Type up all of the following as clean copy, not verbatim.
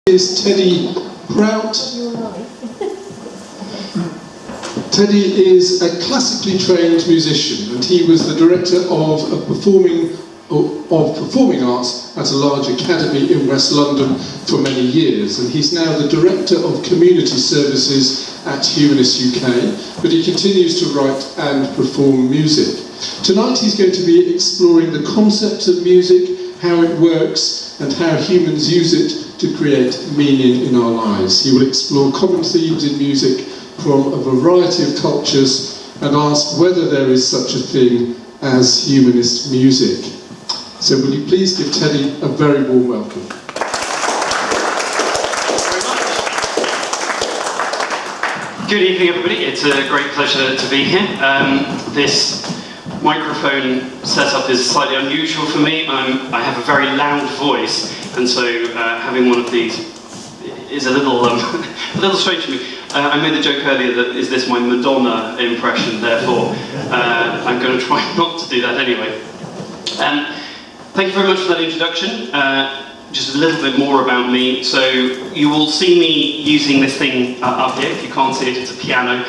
Is Teddy Prout. Teddy is a classically trained musician, and he was the director of performing arts at a large academy in West London for many years, and he's now the director of community services at Humanist UK, but he continues to write and perform music. Tonight he's going to be exploring the concept of music, how it works, and how humans use it to create meaning in our lives. He will explore common themes in music from a variety of cultures and ask whether there is such a thing as humanist music. So will you please give Teddy a very warm welcome. Good evening, everybody. It's a great pleasure to be here. This microphone setup is slightly unusual for me. I have a very loud voice, and so having one of these is a little a little strange for me. I made the joke earlier that is this my Madonna impression, therefore I'm going to try not to do that anyway. Thank you very much for that introduction. Just a little bit more about me. So you will see me using this thing up here. If you can't see it, it's a piano.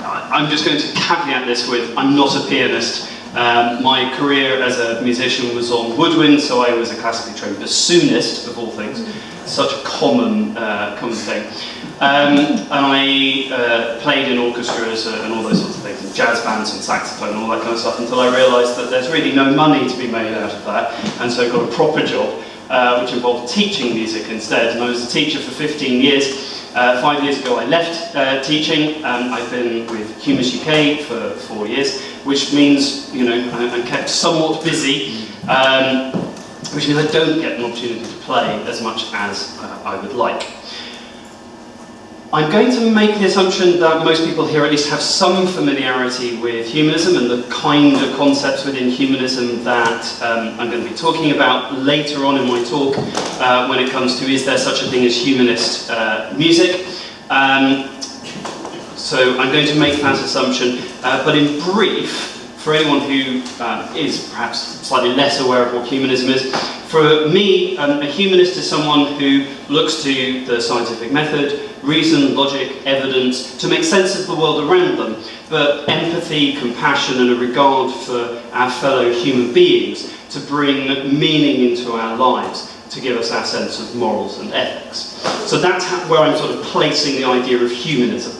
I'm just going to caveat this with, I'm not a pianist. My career as a musician was on woodwind, so I was a classically trained bassoonist, of all things. Such a common thing. And I played in orchestras and all those sorts of things, and jazz bands and saxophone and all that kind of stuff, until I realised that there's really no money to be made out of that, and so I got a proper job, which involved teaching music instead. And I was a teacher for 15 years. 5 years ago I left teaching. I've been with Humanist UK for 4 years, which means, you know, I'm kept somewhat busy, which means I don't get an opportunity to play as much as I would like. I'm going to make the assumption that most people here at least have some familiarity with humanism and the kind of concepts within humanism that I'm going to be talking about later on in my talk when it comes to is there such a thing as humanist music. So I'm going to make that assumption, but in brief, for anyone who is perhaps slightly less aware of what humanism is, for me, a humanist is someone who looks to the scientific method, reason, logic, evidence, to make sense of the world around them, but empathy, compassion, and a regard for our fellow human beings to bring meaning into our lives, to give us our sense of morals and ethics. So that's where I'm sort of placing the idea of humanism.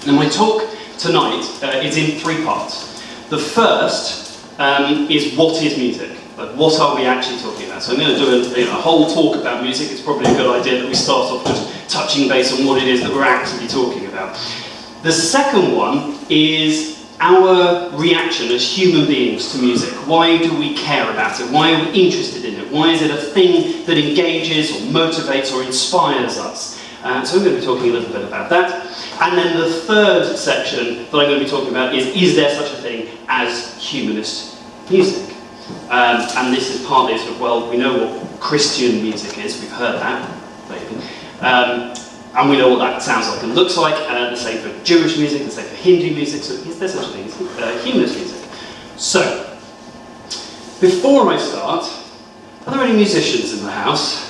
Now my talk tonight is in 3 parts. The first is what is music? Like, what are we actually talking about? So I'm going to do a whole talk about music. It's probably a good idea that we start off just touching base on what it is that we're actually talking about. The second one is our reaction as human beings to music. Why do we care about it? Why are we interested in it? Why is it a thing that engages or motivates or inspires us? So we're going to be talking a little bit about that. And then the third section that I'm going to be talking about is there such a thing as humanist music? And this is partly sort of, well, we know what Christian music is, we've heard that, maybe. And we know what that sounds like and looks like, the same for Jewish music, the same for Hindu music, so is there such a thing as humanist music? So, before I start, are there any musicians in the house?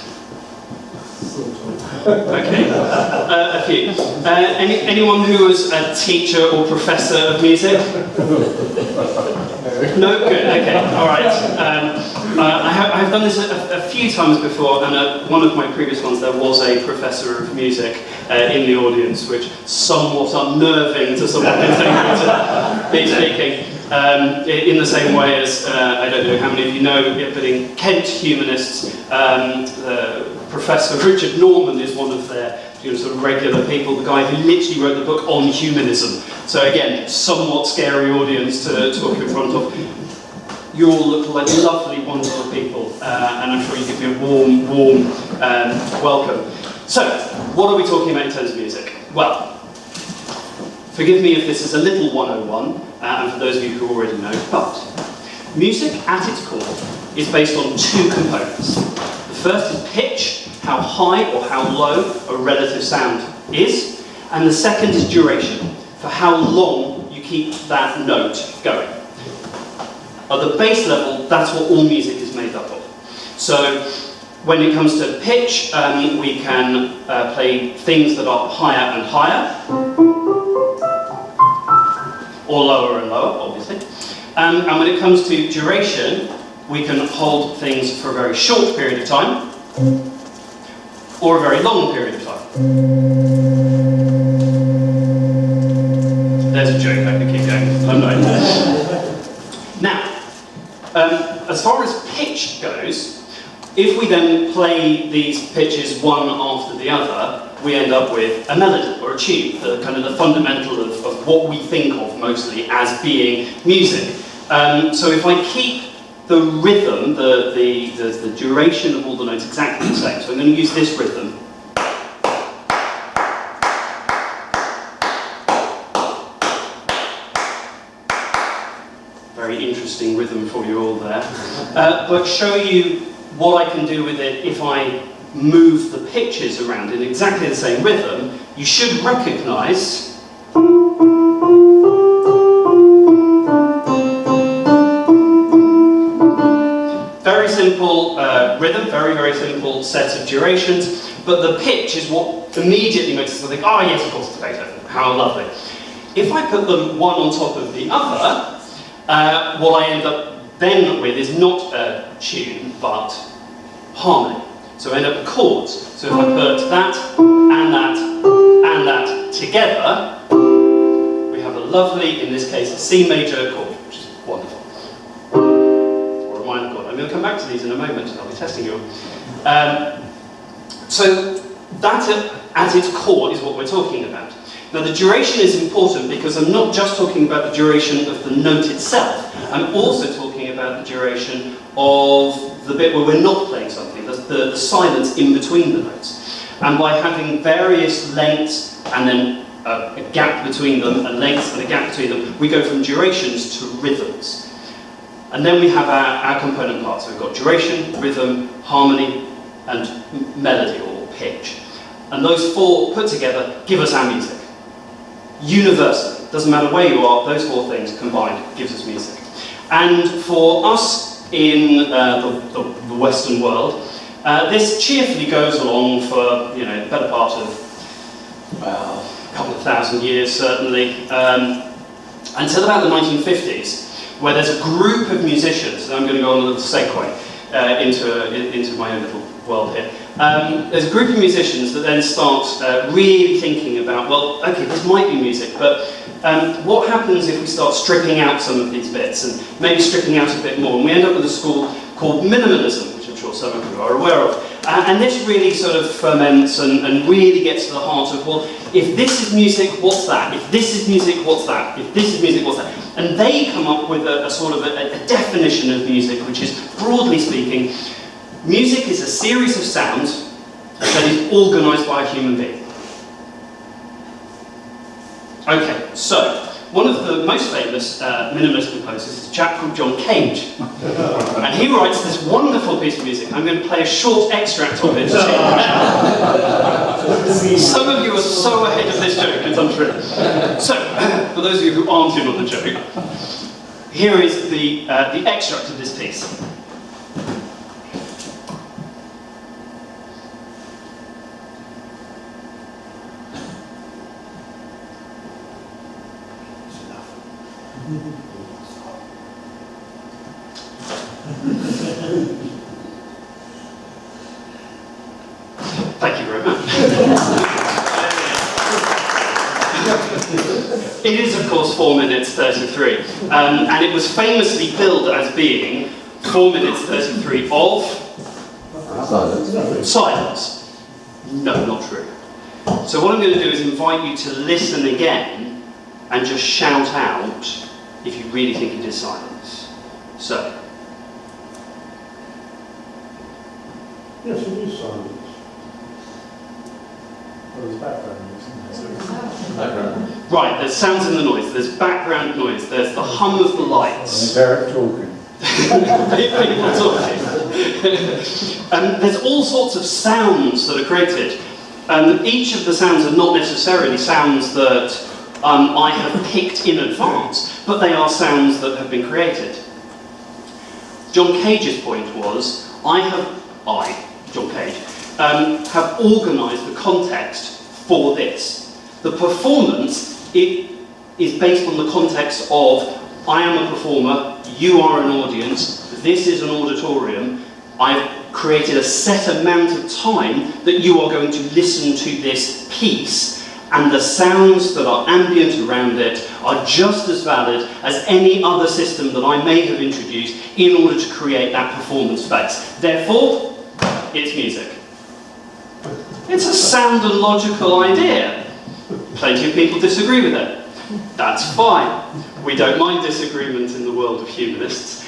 Okay, a few. Anyone who was a teacher or professor of music? No? Good, okay, alright. I've done this a few times before, and one of my previous ones there was a professor of music in the audience, which somewhat unnerving to someone who's going to be speaking. In the same way as, I don't know how many of you know, but in Kent Humanists, Professor Richard Norman is one of their sort of regular people, the guy who literally wrote the book on humanism. So again, somewhat scary audience to talk in front of. You all look like lovely, wonderful people, and I'm sure you give me a warm welcome. So, what are we talking about in terms of music? Well, forgive me if this is a little 101, and for those of you who already know, but music at its core is based on 2 components. The first is pitch, how high or how low a relative sound is, and the second is duration, for how long you keep that note going. At the base level, that's what all music is made up of. So When it comes to pitch, we can play things that are higher and higher, or lower and lower, obviously. And when it comes to duration, we can hold things for a very short period of time, or a very long period of time. There's a joke, I can keep going. I'm not. Now, as far as pitch goes, if we then play these pitches one after the other, we end up with a melody or a tune, the kind of the fundamental of what we think of mostly as being music. So if I keep the rhythm, the duration of all the notes exactly the same, so I'm going to use this rhythm. Very interesting rhythm for you all there. But show you what I can do with it if I move the pitches around in exactly the same rhythm. You should recognise very simple rhythm, very simple set of durations, but the pitch is what immediately makes us think, oh yes, of course it's Beethoven, how lovely. If I put them one on top of the other, what I end up then with is not a tune, but harmony. So I end up with chords. So if I put that and that and that together, we have a lovely, in this case, a C major chord, which is wonderful. Or a minor chord. I'm going to come back to these in a moment, I'll be testing you. So that at its core is what we're talking about. Now the duration is important because I'm not just talking about the duration of the note itself, I'm also talking about the duration of the bit where we're not playing something, the silence in between the notes. And by having various lengths and then a gap between them, a length and a gap between them, we go from durations to rhythms. And then we have our component parts. So we've got duration, rhythm, harmony, and melody or pitch. And those four put together give us our music. Universally, doesn't matter where you are, those four things combined gives us music. And for us in the Western world, this cheerfully goes along for the better part of a couple of thousand years certainly, until about the 1950s, where there's a group of musicians, and I'm going to go on a little segue into my own little world here. There's a group of musicians that then start really thinking about, well, okay, this might be music, but what happens if we start stripping out some of these bits and maybe stripping out a bit more? And we end up with a school called minimalism, which I'm sure some of you are aware of. And this really sort of ferments and really gets to the heart of, well, if this is music, what's that? If this is music, what's that? If this is music, what's that? And they come up with a sort of a definition of music, which is, broadly speaking, music is a series of sounds that is organised by a human being. Okay, so one of the most famous minimalist composers is a chap called John Cage. And he writes this wonderful piece of music. I'm going to play a short extract of it. Some of you are so ahead of this joke, it's untrue. So, for those of you who aren't in on the joke, here is the extract of this piece. Thank you very much. It is, of course, 4 minutes 33, and it was famously billed as being 4 minutes 33 of silence. No, not true. So what I'm going to do is invite you to listen again and just shout out if you really think it is silence. So. Yes, it is silence. Well, there's background noise. Right, there's sounds in the noise, there's background noise, there's the hum of the lights. Derek talking. People talking. There's all sorts of sounds that are created. Each of the sounds are not necessarily sounds that I have picked in advance, but they are sounds that have been created. John Cage's point was, John Cage, have organised the context for this. The performance, it is based on the context of, I am a performer, you are an audience, this is an auditorium, I've created a set amount of time that you are going to listen to this piece, and the sounds that are ambient around it are just as valid as any other system that I may have introduced in order to create that performance space. Therefore, it's music. It's a sound and logical idea. Plenty of people disagree with it. That's fine. We don't mind disagreement in the world of humanists.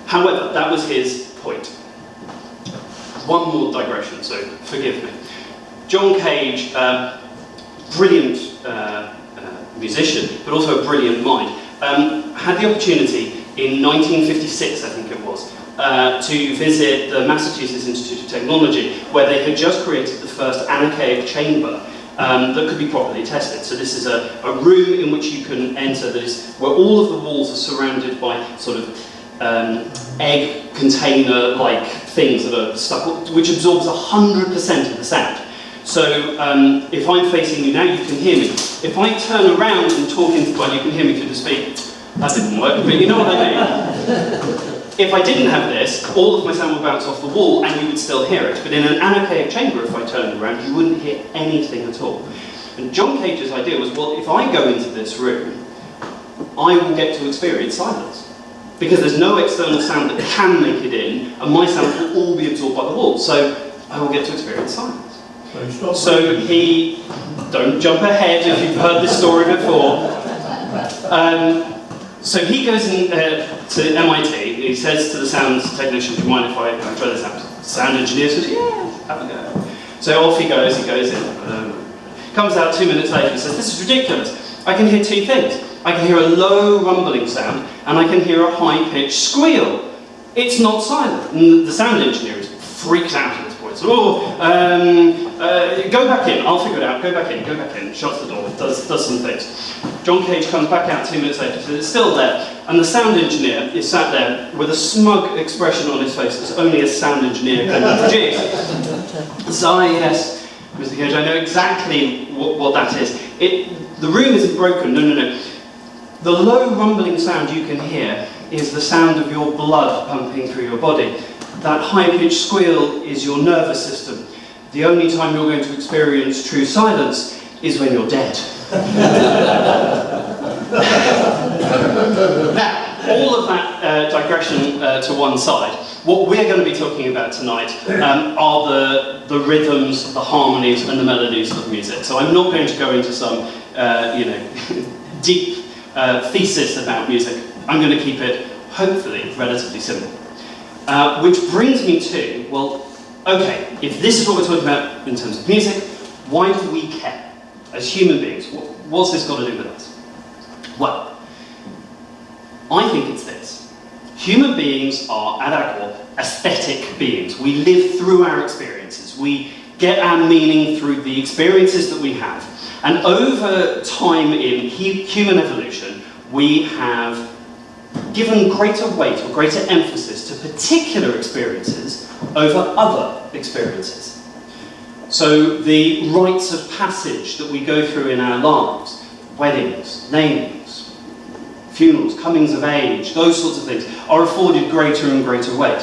However, that was his point. One more digression, so forgive me. John Cage, brilliant musician, but also a brilliant mind, had the opportunity in 1956, I think it was, to visit the Massachusetts Institute of Technology, where they had just created the first anechoic chamber that could be properly tested. So this is a room in which you can enter that is where all of the walls are surrounded by sort of egg container-like things that are stuck, which absorbs 100% of the sound. So if I'm facing you now, you can hear me. If I turn around and talk into, well, you can hear me through the speaker. That didn't work, but you know what I mean. If I didn't have this, all of my sound would bounce off the wall and you would still hear it. But in an anechoic chamber, if I turned around, you wouldn't hear anything at all. And John Cage's idea was, well, if I go into this room, I will get to experience silence. Because there's no external sound that can make it in, and my sound will all be absorbed by the wall. So I will get to experience silence. So he, don't jump ahead if you've heard this story before. So he goes in, to MIT, he says to the sound technician, do you mind if I try this out? Sound engineer says, yeah, have a go. So off he goes in. Comes out 2 minutes later and says, this is ridiculous. I can hear two things. I can hear a low rumbling sound, and I can hear a high-pitched squeal. It's not silent. And the sound engineer is freaked out at this point. So, go back in, I'll figure it out, go back in, shuts the door, does some things. John Cage comes back out 2 minutes later, says it's still there, and the sound engineer is sat there with a smug expression on his face that only a sound engineer can produce. So, yes, Mr. Cage, I know exactly what that is. The room isn't broken, no. The low rumbling sound you can hear is the sound of your blood pumping through your body. That high-pitched squeal is your nervous system. The only time you're going to experience true silence is when you're dead. Now, all of that digression to one side, what we're going to be talking about tonight are the rhythms, the harmonies, and the melodies of music. So I'm not going to go into some, deep thesis about music. I'm going to keep it, hopefully, relatively simple. Which brings me to, well, okay, if this is what we're talking about in terms of music, why do we care as human beings? What's this got to do with us? Well, I think it's this. Human beings are, at our core, aesthetic beings. We live through our experiences. We get our meaning through the experiences that we have. And over time in human evolution, we have given greater weight or greater emphasis to particular experiences over other experiences. So the rites of passage that we go through in our lives, weddings, namings, funerals, comings of age, those sorts of things, are afforded greater and greater weight.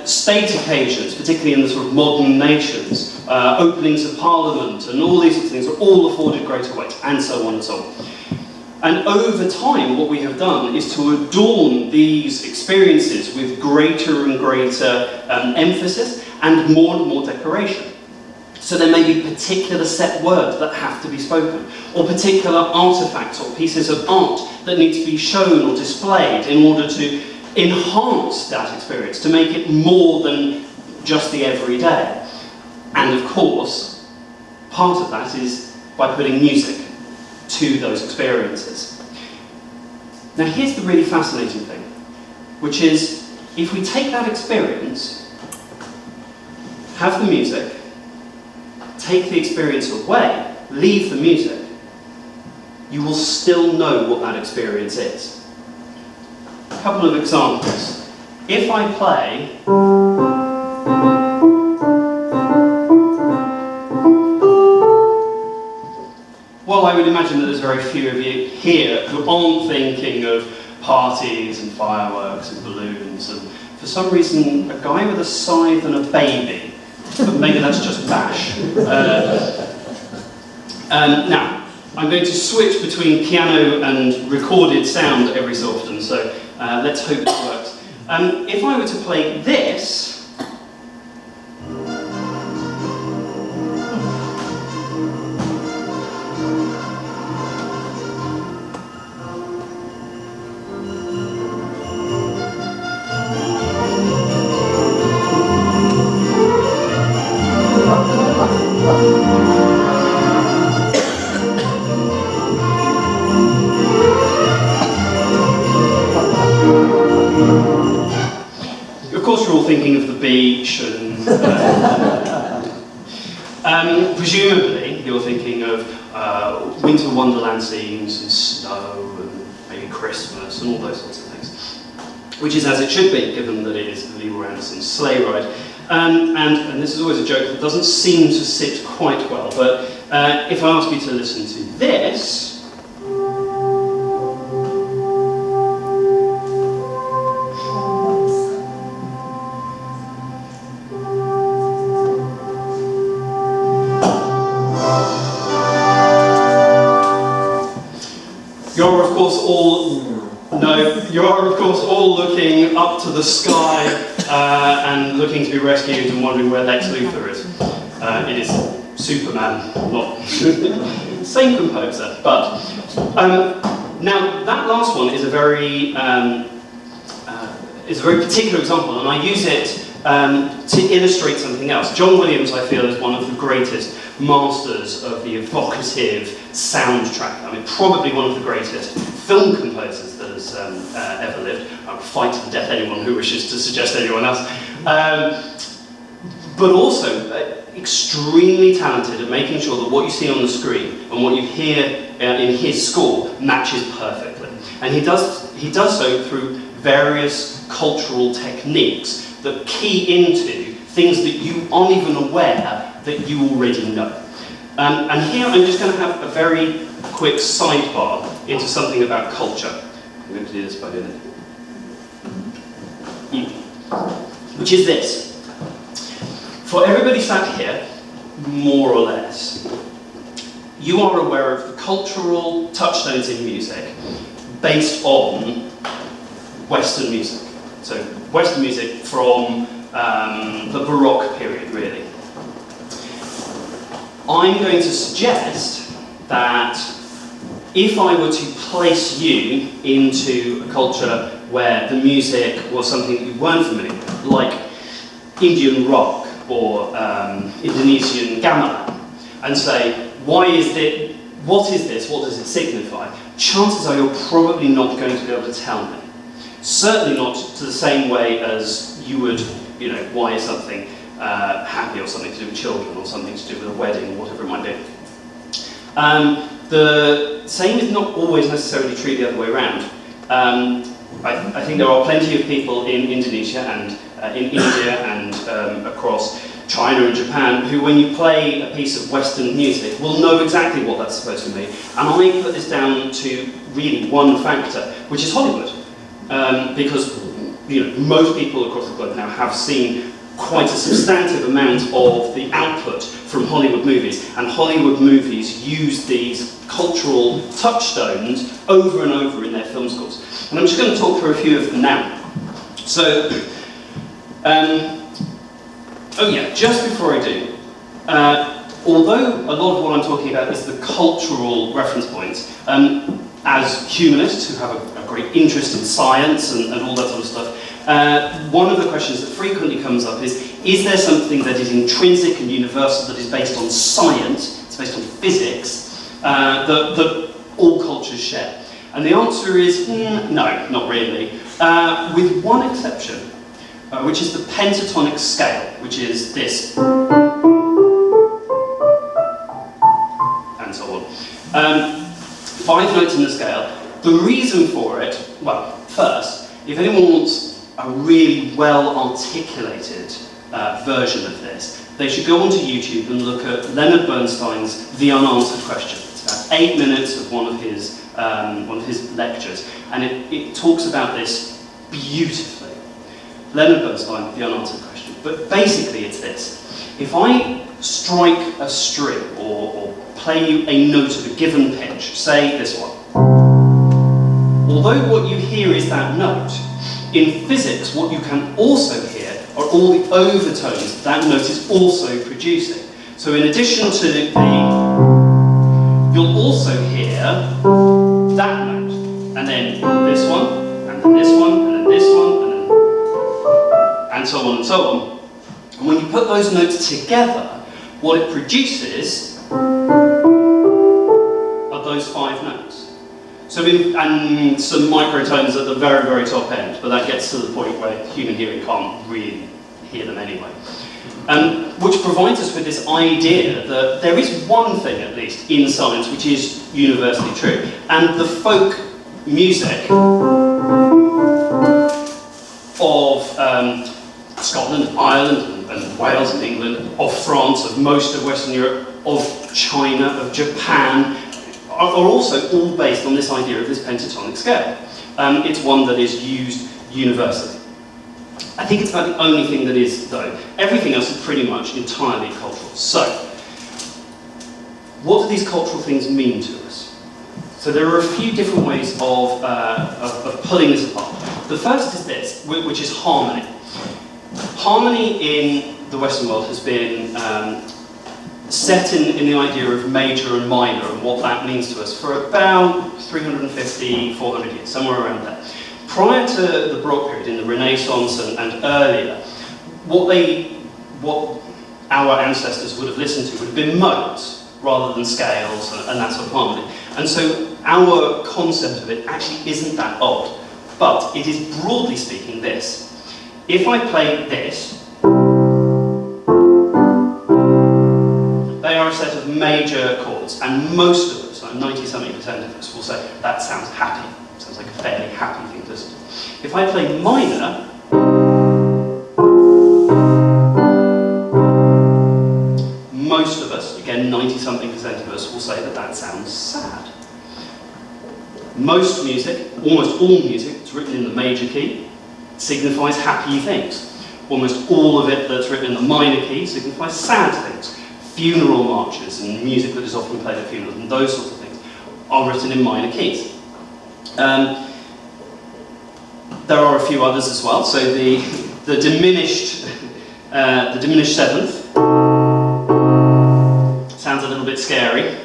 State occasions, particularly in the sort of modern nations, openings of parliament and all these sorts of things are all afforded greater weight, and so on and so on. And over time, what we have done is to adorn these experiences with greater and greater emphasis and more decoration. So there may be particular set words that have to be spoken, or particular artifacts or pieces of art that need to be shown or displayed in order to enhance that experience, to make it more than just the everyday. And of course, part of that is by putting music to those experiences. Now here's the really fascinating thing, which is if we take that experience, have the music, take the experience away, leave the music, you will still know what that experience is. A couple of examples. If I play I would imagine that there's very few of you here who aren't thinking of parties and fireworks and balloons, and for some reason a guy with a scythe and a baby, but maybe that's just bash. Now, I'm going to switch between piano and recorded sound every so often, so let's hope it works. If I were to play this, thinking of the beach and presumably you're thinking of winter wonderland scenes and snow and maybe Christmas and all those sorts of things, which is as it should be, given that it is Leroy Anderson's sleigh ride. And this is always a joke that doesn't seem to sit quite well, but if I ask you to listen to this, you're of course all looking up to the sky and looking to be rescued and wondering where Lex Luthor is. It is Superman, not same composer, but now that last one is a very particular example, and I use it to illustrate something else. John Williams, I feel, is one of the greatest masters of the evocative soundtrack. I mean, probably one of the greatest film composers that has ever lived. I would fight to the death anyone who wishes to suggest anyone else. But also extremely talented at making sure that what you see on the screen and what you hear in his score matches perfectly. And he does so through various cultural techniques that key into things that you aren't even aware that you already know. And here I'm just going to have a very quick sidebar into something about culture. I'm going to do this by doing it. Which is this. For everybody sat here, more or less, you are aware of the cultural touchstones in music based on Western music. So Western music from the Baroque period, really. I'm going to suggest that if I were to place you into a culture where the music was something you weren't familiar with, like Indian rock or Indonesian gamelan, and say, what is this, what does it signify? Chances are you're probably not going to be able to tell me. Certainly not to the same way as you would, why is something happy, or something to do with children, or something to do with a wedding, or whatever it might be. The same is not always necessarily true the other way around. I think there are plenty of people in Indonesia and in India and across China and Japan who, when you play a piece of Western music, will know exactly what that's supposed to mean. And I put this down to really one factor, which is Hollywood. Because most people across the globe now have seen quite a substantive amount of the output from Hollywood movies, and Hollywood movies use these cultural touchstones over and over in their film scores. And I'm just going to talk through a few of them now. So, just before I do, although a lot of what I'm talking about is the cultural reference points, as humanists who have a great interest in science and all that sort of stuff, one of the questions that frequently comes up is there something that is intrinsic and universal, that is based on science, it's based on physics, that all cultures share? And the answer is, no, not really, with one exception, which is the pentatonic scale, which is this, and so on. 5 notes in the scale. The reason for it, well, first, if anyone wants a really well-articulated version of this, they should go onto YouTube and look at Leonard Bernstein's The Unanswered Questions. That's 8 minutes of one of his lectures, and it talks about this beautifully. Leonard Bernstein, The Unanswered Question. But basically it's this. If I strike a string or play you a note of a given pitch, say this one, although what you hear is that note, in physics what you can also hear are all the overtones that note is also producing. So in addition to you'll also hear that note, and then this one, and then this one, and then this one, and so on and so on. And when you put those notes together, what it produces are those 5 notes. So and some microtones at the very, very top end, but that gets to the point where human hearing can't really hear them anyway. Which provides us with this idea that there is one thing, at least, in science which is universally true, and the folk music of Scotland, Ireland, and Wales and England, of France, of most of Western Europe, of China, of Japan, are also all based on this idea of this pentatonic scale. It's one that is used universally. I think it's about the only thing that is, though. Everything else is pretty much entirely cultural. So, what do these cultural things mean to us? So there are a few different ways of pulling this apart. The first is this, which is harmony. Harmony in the Western world has been set in the idea of major and minor and what that means to us for about 350, 400 years, somewhere around there. Prior to the Baroque period, in the Renaissance and earlier, what our ancestors would have listened to would have been modes rather than scales and that sort of harmony. And so our concept of it actually isn't that odd, but it is broadly speaking this. If I play this, they are a set of major chords, and most of us, 90-something% of us, will say, that sounds happy. Sounds like a fairly happy thing to listen to. If I play minor, most of us, again 90-something% of us, will say that that sounds sad. Most music, almost all music, that's written in the major key, signifies happy things. Almost all of it that's written in the minor key signifies sad things. Funeral marches and music that is often played at funerals and those sorts of things are written in minor keys. There are a few others as well. So the diminished seventh sounds a little bit scary.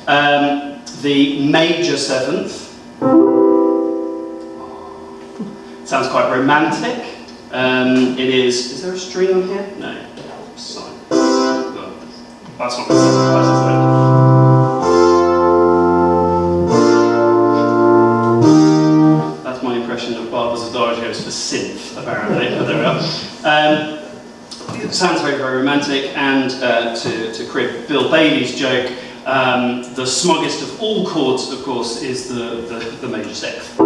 The major seventh sounds quite romantic. It is. Is there a string on here? No. Sorry. Well, that's not the seventh. That's the seventh. That's my impression of Barbara's adagios for synth, apparently. But there we are. It sounds very, very romantic, and to crib Bill Bailey's joke, the smuggest of all chords, of course, is the major sixth.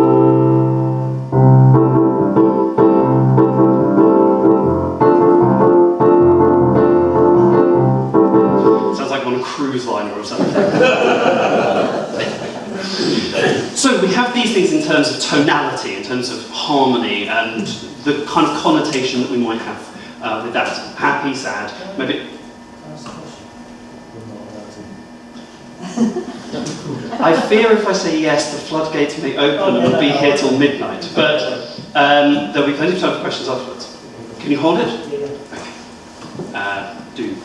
Sounds like on a cruise liner or something. So we have these things in terms of tonality, in terms of harmony, and the kind of connotation that we might have with that. Happy, sad, maybe. I fear if I say yes, the floodgates may open and we'll be here till midnight, but there'll be plenty of time for questions afterwards. Can you hold it? Okay. Do.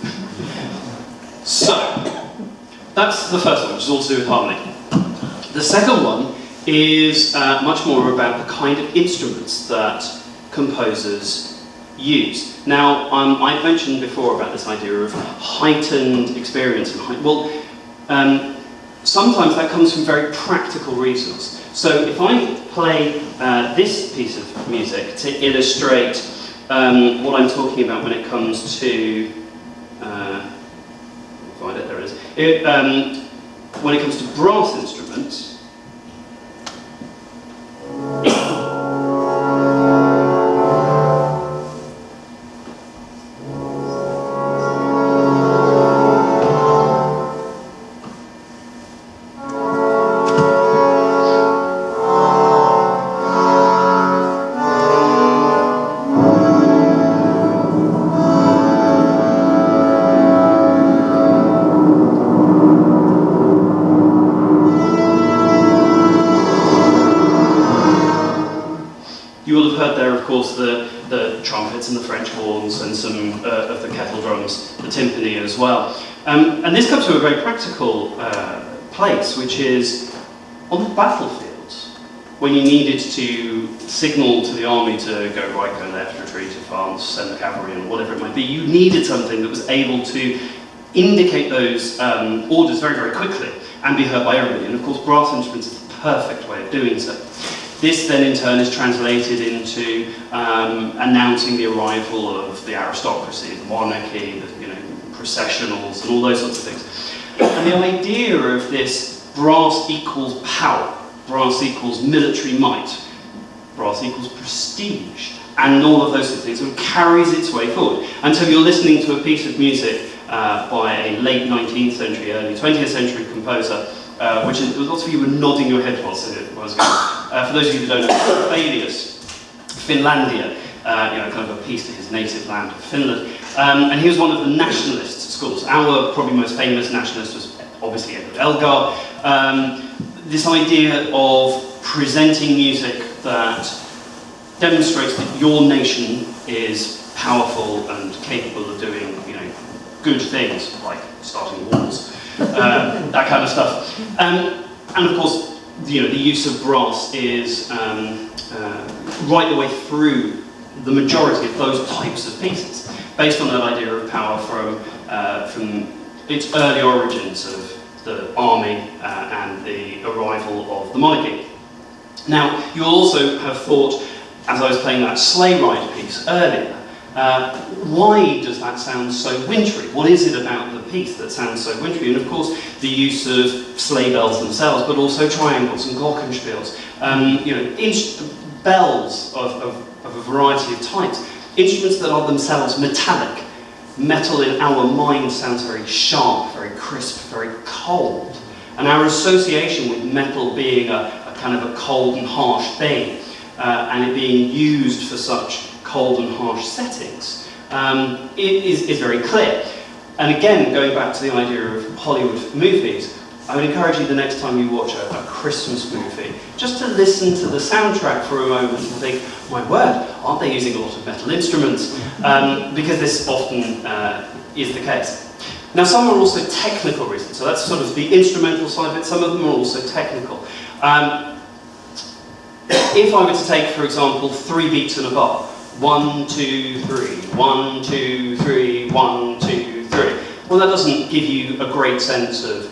So, that's the first one, which is all to do with harmony. The second one is much more about the kind of instruments that composers use. Now, I've mentioned before about this idea of heightened experience. Sometimes that comes from very practical reasons. So if I play this piece of music to illustrate what I'm talking about when it comes to, find it, there it is. When it comes to brass instruments, the trumpets and the French horns and some of the kettle drums, the timpani as well. And this comes to a very practical place, which is on the battlefields, when you needed to signal to the army to go right, go left, retreat, advance, send the cavalry in, whatever it might be. You needed something that was able to indicate those orders very, very quickly and be heard by everybody. And of course, brass instruments is the perfect way of doing so. This then in turn is translated into announcing the arrival of the aristocracy, the monarchy, the processionals and all those sorts of things. And the idea of this brass equals power, brass equals military might, brass equals prestige, and all of those sorts of things sort of carries its way forward. And so you're listening to a piece of music by a late 19th century, early 20th century composer, which is, lots of you were nodding your head whilst I was going. For those of you who don't know, Sibelius Finlandia, kind of a piece to his native land of Finland, and he was one of the nationalist schools. Our probably most famous nationalist was obviously Edward Elgar. This idea of presenting music that demonstrates that your nation is powerful and capable of doing, good things like starting wars, that kind of stuff. And of course, the use of brass is right the way through the majority of those types of pieces, based on that idea of power from its early origins of the army and the arrival of the monarchy. Now, you'll also have thought, as I was playing that sleigh ride piece earlier, why does that sound so wintry? What is it about the piece that sounds so wintry? And of course, the use of sleigh bells themselves, but also triangles and glockenspiels, bells of a variety of types, instruments that are themselves metallic. Metal in our mind sounds very sharp, very crisp, very cold. And our association with metal being a kind of a cold and harsh thing, and it being used for such cold and harsh settings, is very clear. And again, going back to the idea of Hollywood movies, I would encourage you the next time you watch a Christmas movie, just to listen to the soundtrack for a moment and think, my word, aren't they using a lot of metal instruments? Because this often is the case. Now, some are also technical reasons, so that's sort of the instrumental side of it. Some of them are also technical. If I were to take, for example, 3 beats in a bar, 1, 2, 3, 1, 2, 3, 1, 2, 3. Well, that doesn't give you a great sense of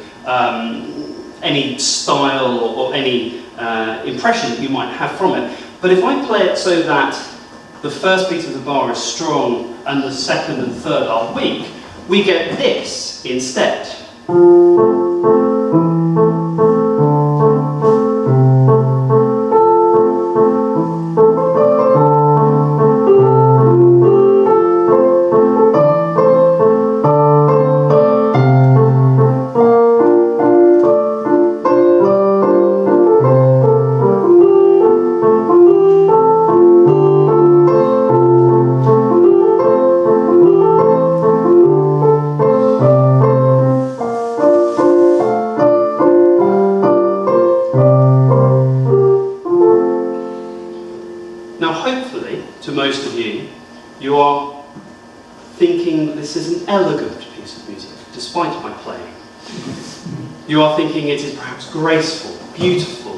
any style or any impression that you might have from it. But if I play it so that the first beat of the bar is strong and the second and third are weak, we get this instead. You are thinking it is perhaps graceful, beautiful.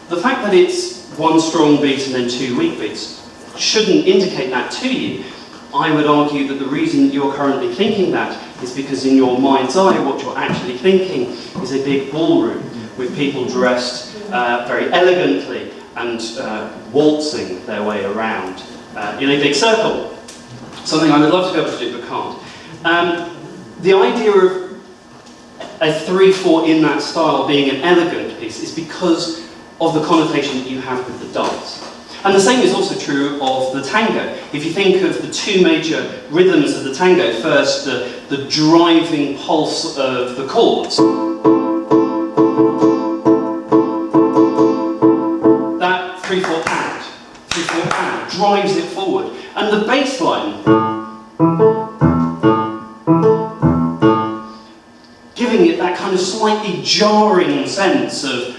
The fact that it's 1 strong beat and then 2 weak beats shouldn't indicate that to you. I would argue that the reason you're currently thinking that is because in your mind's eye, what you're actually thinking is a big ballroom with people dressed very elegantly and waltzing their way around in a big circle. Something I would love to be able to do but can't. The idea of a 3/4 in that style being an elegant piece is because of the connotation that you have with the dance. And the same is also true of the tango. If you think of the 2 major rhythms of the tango, first the driving pulse of the chords. That 3/4 pound drives it forward. And the bass line, giving it that kind of slightly jarring sense of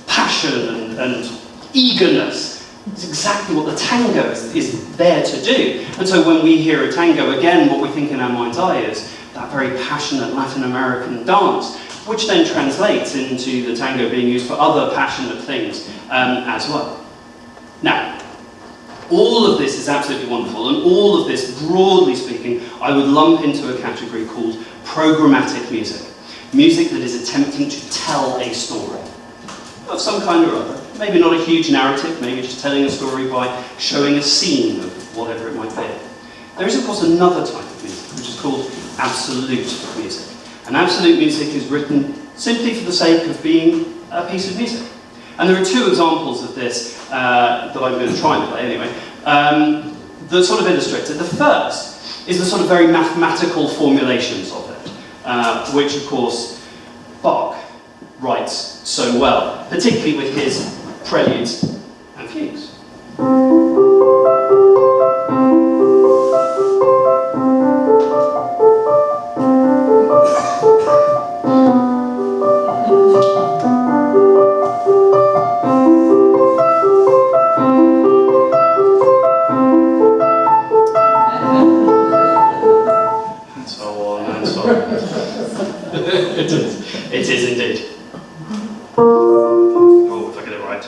passion and eagerness, It's exactly what the tango is there to do. And so when we hear a tango, again, what we think in our mind's eye is that very passionate Latin American dance, which then translates into the tango being used for other passionate things as well. Now, all of this is absolutely wonderful, and all of this, broadly speaking, I would lump into a category called programmatic music. Music that is attempting to tell a story of some kind or other. Maybe not a huge narrative, maybe just telling a story by showing a scene of whatever it might be. There is, of course, another type of music, which is called absolute music. And absolute music is written simply for the sake of being a piece of music. And there are two examples of this that I'm going to try and play anyway, that sort of illustrates it. The first is the sort of very mathematical formulations of it, which, of course, Bach writes so well, particularly with his preludes and fugues. And so on and so on. It is indeed. Oh, if I get it right.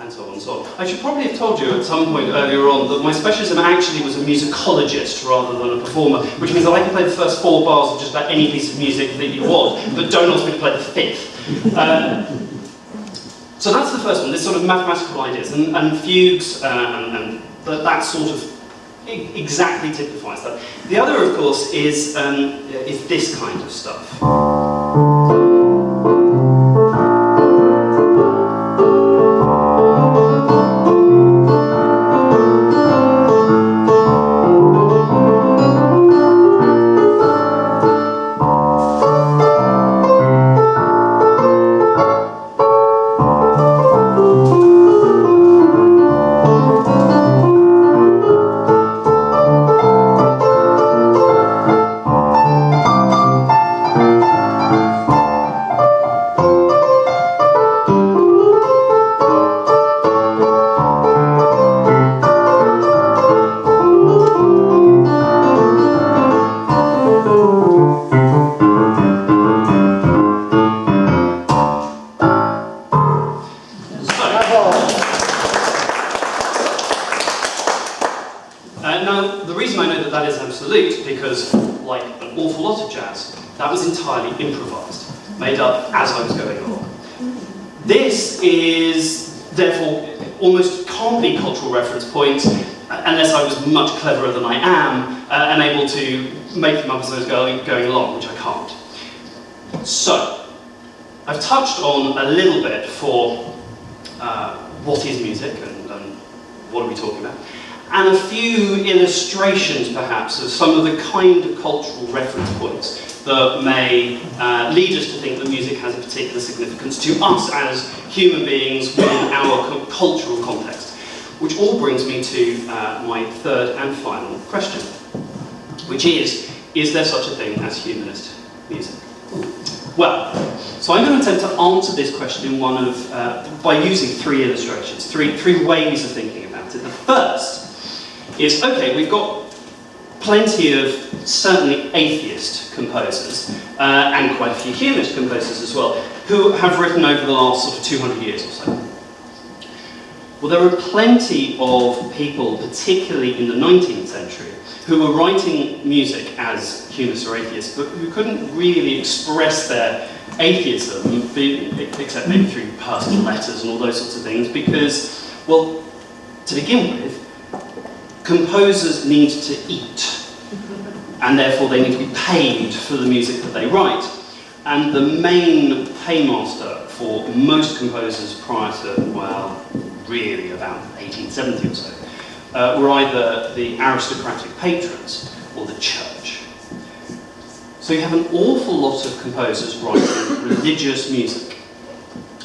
And so on and so on. I should probably have told you at some point earlier on that my specialism actually was a musicologist rather than a performer, which means that I can play the first 4 bars of just about any piece of music that you want, but don't ask me to play the 5th. So that's the first one, this sort of mathematical ideas, and fugues, and that sort of exactly typifies that. The other, of course, is this kind of stuff. Now, the reason I know that that is absolute, because, like an awful lot of jazz, that was entirely improvised, made up as I was going along. This is, therefore, almost can't be cultural reference points, unless I was much cleverer than I am, and able to make them up as I was going along, which I can't. So, I've touched on a little bit for what is music and what are we talking about, and a few illustrations, perhaps, of some of the kind of cultural reference points that may lead us to think that music has a particular significance to us as human beings within our cultural context. Which all brings me to my third and final question, which is there such a thing as humanist music? Well, so I'm going to attempt to answer this question in one of, by using 3 illustrations, three ways of thinking about it. The first is, okay, we've got plenty of certainly atheist composers, and quite a few humanist composers as well, who have written over the last sort of 200 years or so. Well, there are plenty of people, particularly in the 19th century, who were writing music as humanists or atheists, but who couldn't really express their atheism, except maybe through personal letters and all those sorts of things, because, well, to begin with, composers need to eat, and therefore they need to be paid for the music that they write. And the main paymaster for most composers prior to, well, really about 1870 or so, were either the aristocratic patrons or the church. So you have an awful lot of composers writing religious music.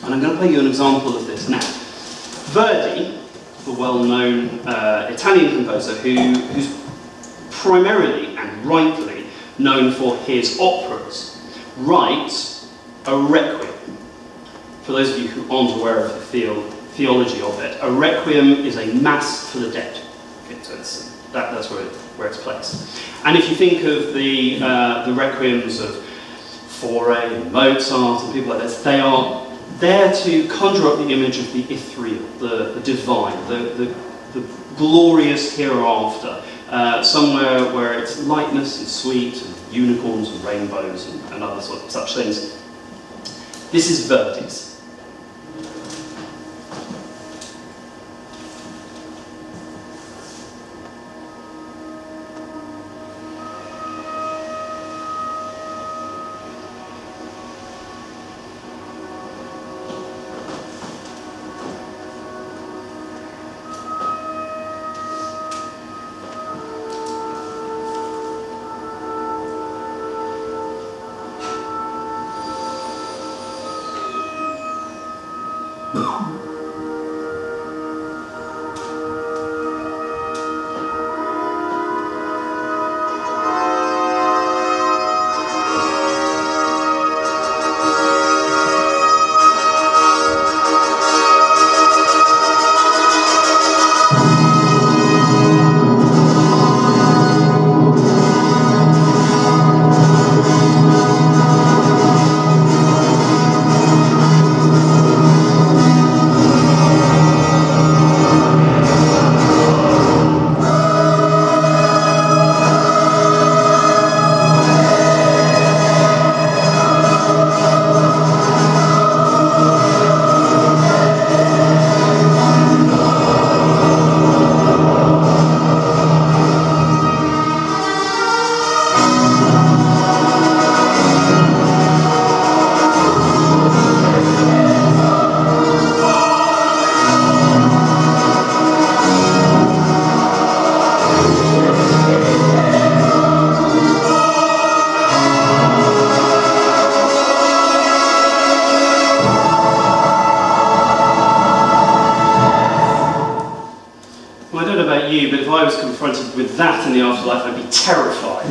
And I'm going to play you an example of this now. Verdi, the well-known Italian composer who's primarily and rightly known for his operas, writes a requiem. For those of you who aren't aware of the theology of it, a requiem is a mass for the dead. Okay, so that's where it's placed. And if you think of the requiems of Fauré and Mozart and people like this, they are there to conjure up the image of the ethereal, the divine, the glorious hereafter, somewhere where it's lightness and sweet and unicorns and rainbows and other such things. This is Verdi's. But if I was confronted with that in the afterlife, I'd be terrified.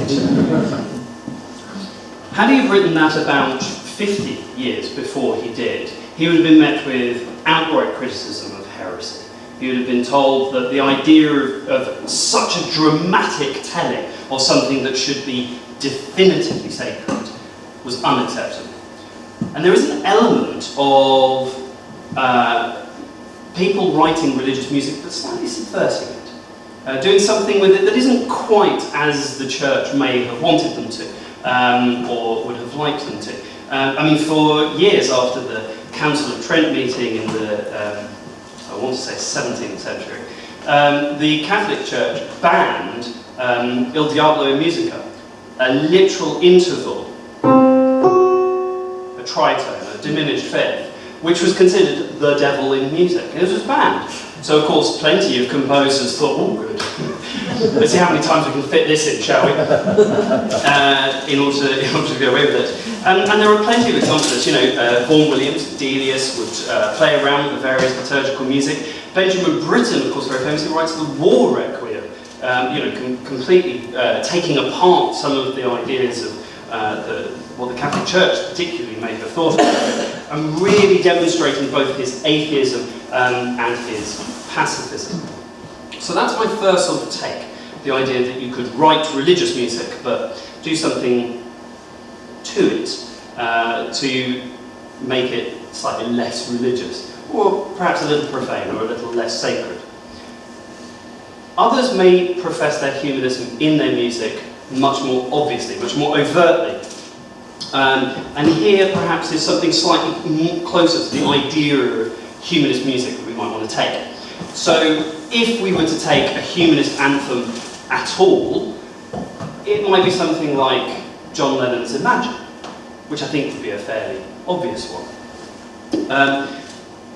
Had he have written that about 50 years before he did, he would have been met with outright criticism of heresy. He would have been told that the idea of such a dramatic telling of something that should be definitively sacred was unacceptable. And there is an element of people writing religious music but slightly subverting it. Doing something with it that isn't quite as the church may have wanted them to, or would have liked them to. I mean, for years after the Council of Trent meeting in the, I want to say 17th century, the Catholic Church banned Il Diablo in Musica, a literal interval, a tritone, a diminished fifth, which was considered the devil in music, and it was banned. So, of course, plenty of composers thought, oh, good. Let's see how many times we can fit this in, shall we? In order to go away with it. And there are plenty of examples. You know, Vaughan Williams, Delius, would play around with the various liturgical music. Benjamin Britten, of course, very famously writes the War Requiem. You know, completely taking apart some of the ideas of what the Catholic Church particularly may have thought of, and really demonstrating both his atheism and his pacifism. So that's my first sort of take, the idea that you could write religious music but do something to it to make it slightly less religious, or perhaps a little profane or a little less sacred. Others may profess their humanism in their music much more obviously, much more overtly. And here perhaps is something slightly closer to the idea of humanist music that we might want to take. So if we were to take a humanist anthem at all, it might be something like John Lennon's Imagine, which I think would be a fairly obvious one.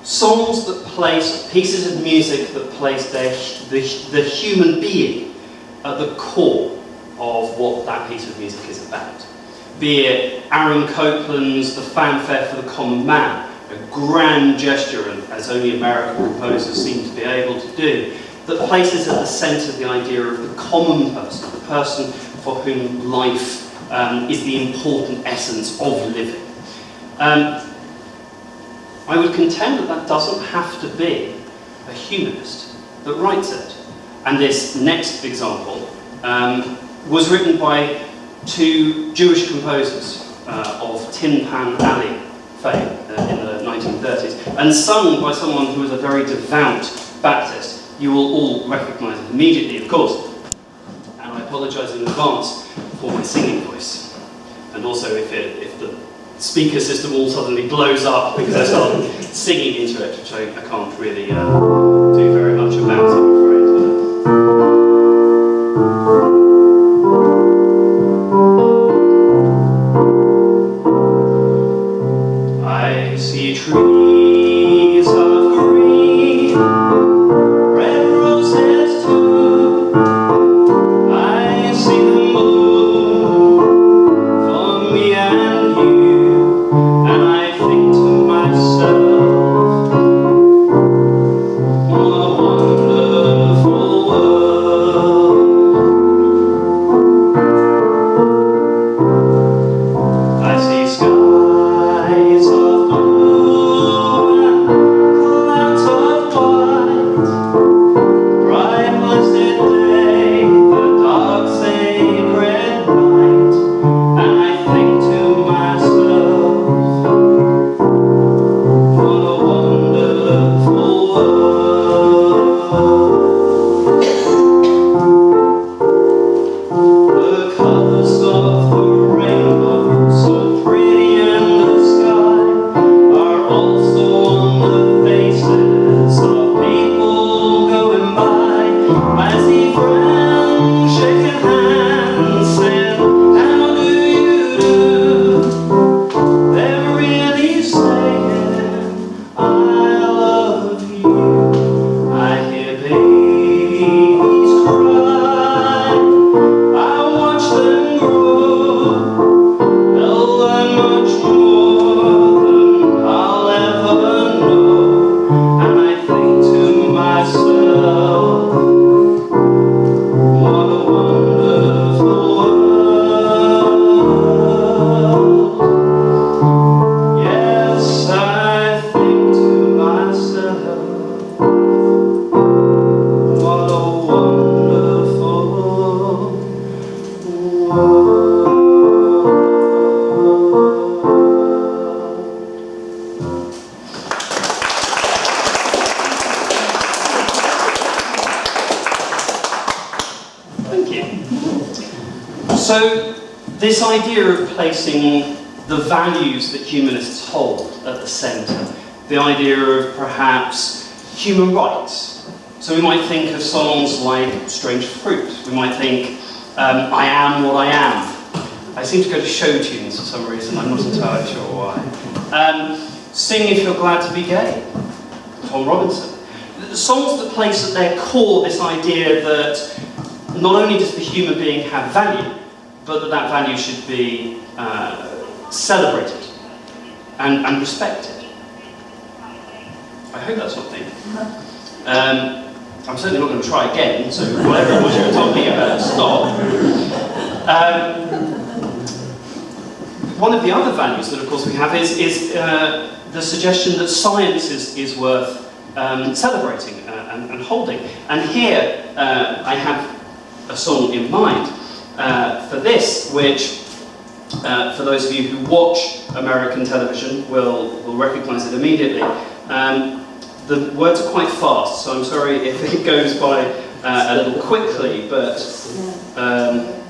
Songs that place, pieces of music that place the human being at the core of what that piece of music is about. Be it Aaron Copland's The Fanfare for the Common Man, a grand gesture, and as only American composers seem to be able to do, that places at the centre the idea of the common person, the person for whom life is the important essence of living. I would contend that that doesn't have to be a humanist that writes it. And this next example was written by two Jewish composers of Tin Pan Alley fame in the 1930s, and sung by someone who was a very devout Baptist. You will all recognise it immediately, of course. And I apologise in advance for my singing voice. And also if the speaker system all suddenly blows up because I start singing into it, which I can't really do very much about, I'm afraid. I see trees of green, red roses too. I see the moon for me and you, and I think to myself, what a wonderful world. I see skies of blue and clouds of white, bright blessed day, the dark sacred night, and I think to myself, what a wonderful world. The colours of the rainbow, so pretty in the sky, are also on the faces of people going by. I see friends shaking hands, saying, how do you do? They're really saying, I love you. I hear babies cry, I watch them grow. They'll learn much more than I'll ever know. And I think to myself, what a wonderful world. Yes, I think to myself, what a wonderful world. Thank you. So, this idea of placing the values that humanists hold at the centre, the idea of perhaps human rights. So we might think of songs like Strange Fruit. We might think, I am what I am. I seem to go to show tunes for some reason, I'm not entirely sure why. Sing If You're Glad to Be Gay, Tom Robinson. Songs that place at their core this idea that not only does the human being have value, but that that value should be celebrated and respected. I hope that's not me. I'm certainly not going to try again, so whatever it was you were talking about, stop. One of the other values that, of course, we have is the suggestion that science is worth celebrating and holding. And here I have a song in mind for this, which for those of you who watch American television will recognise it immediately. The words are quite fast, so I'm sorry if it goes by a little quickly, but I'm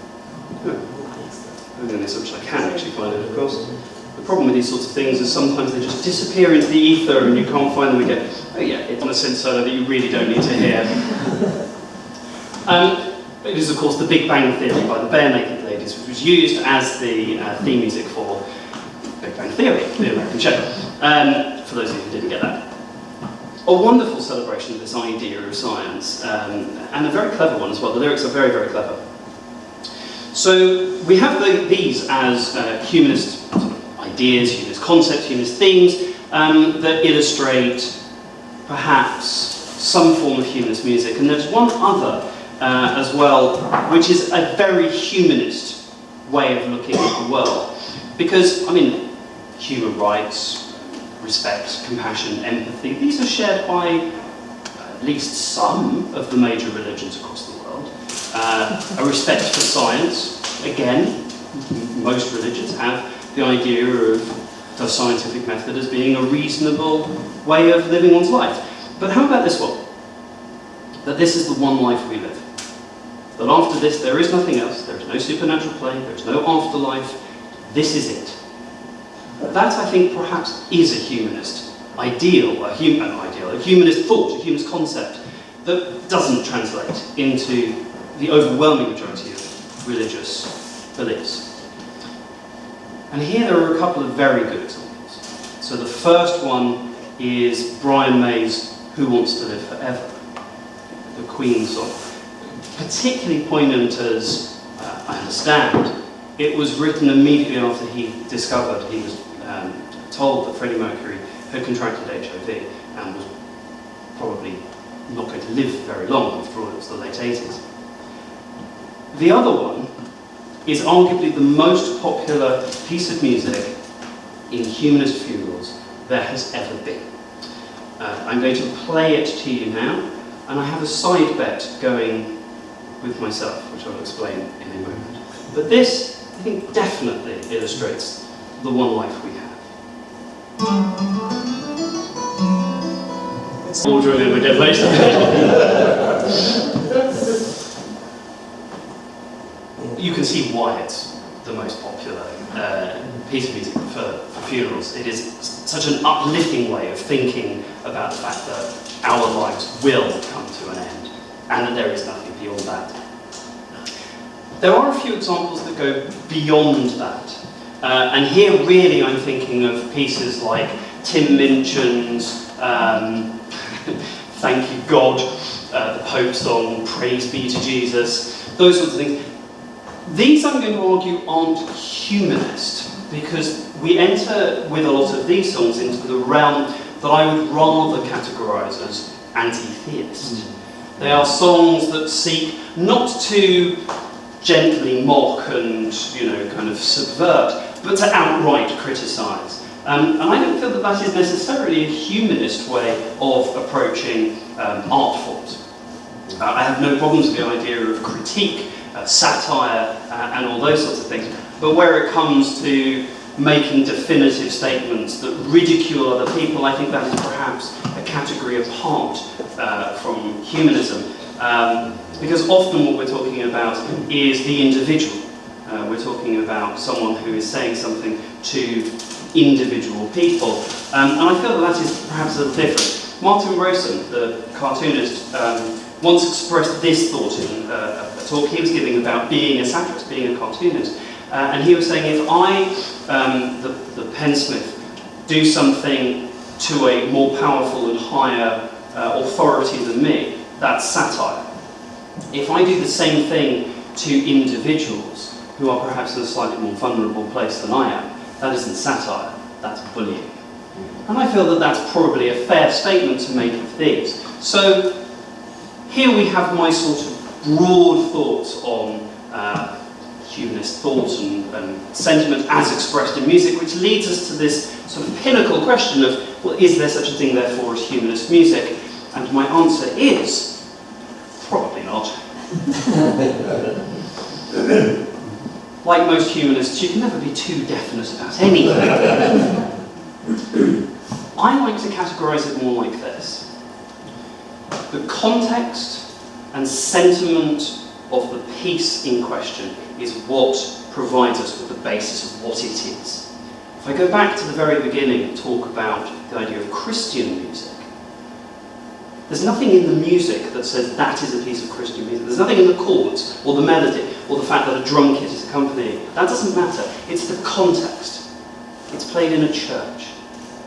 doing this, which I can actually find it, of course. The problem with these sorts of things is sometimes they just disappear into the ether and you can't find them again. Oh yeah, it's on a synth solo that you really don't need to hear. It is, of course, The Big Bang Theory by the Bare Naked Ladies, which was used as the theme music for Big Bang Theory, the American show, for those of you who didn't get that. A wonderful celebration of this idea of science, and a very clever one as well. The lyrics are very, very clever. So we have these as humanist ideas, humanist concepts, humanist themes that illustrate perhaps some form of humanist music. And there's one other as well, which is a very humanist way of looking at the world. Because, I mean, human rights, respect, compassion, empathy, these are shared by at least some of the major religions across the world. A respect for science, again, most religions have the idea of the scientific method as being a reasonable way of living one's life. But how about this one? That this is the one life we live. That after this there is nothing else, there is no supernatural plane, there is no afterlife, this is it. That, I think, perhaps is a humanist ideal, a humanist thought, a humanist concept that doesn't translate into the overwhelming majority of religious beliefs. And here there are a couple of very good examples. So the first one is Brian May's Who Wants to Live Forever, the Queen song. Particularly poignant as I understand, it was written immediately after he was told that Freddie Mercury had contracted HIV and was probably not going to live very long. After all, it was the late 80s. The other one is arguably the most popular piece of music in humanist funerals there has ever been. I'm going to play it to you now, and I have a side bet going with myself, which I'll explain in a moment. But this, I think, definitely illustrates the one life we have. All join in with Dead later. You can see why it's the most popular piece of music for funerals. It is such an uplifting way of thinking about the fact that our lives will come to an end and that there is nothing beyond that. There are a few examples that go beyond that. And here really I'm thinking of pieces like Tim Minchin's Thank You God, the Pope song, Praise Be to Jesus, those sorts of things. These, I'm going to argue, aren't humanist, because we enter with a lot of these songs into the realm that I would rather categorise as anti-theist. They are songs that seek not to gently mock and, kind of subvert, but to outright criticise. And I don't feel that that is necessarily a humanist way of approaching art forms. I have no problems with the idea of critique, satire, and all those sorts of things. But where it comes to making definitive statements that ridicule other people, I think that is perhaps a category apart from humanism. Because often what we're talking about is the individual. We're talking about someone who is saying something to individual people. And I feel that is perhaps a little different. Martin Rosen, the cartoonist, once expressed this thought in a talk he was giving about being a satirist, being a cartoonist. And he was saying, if I, the pensmith, do something to a more powerful and higher authority than me, that's satire. If I do the same thing to individuals who are perhaps in a slightly more vulnerable place than I am, that isn't satire, that's bullying. And I feel that that's probably a fair statement to make of these. So here we have my sort of broad thoughts on humanist thought and sentiment as expressed in music, which leads us to this sort of pinnacle question of, well, is there such a thing therefore as humanist music? And my answer is, probably not. Like most humanists, you can never be too definite about anything. I like to categorise it more like this. The context and sentiment of the piece in question is what provides us with the basis of what it is. If I go back to the very beginning and talk about the idea of Christian music, there's nothing in the music that says that is a piece of Christian music. There's nothing in the chords, or the melody, or the fact that a drum kit is accompanying. That doesn't matter. It's the context. It's played in a church.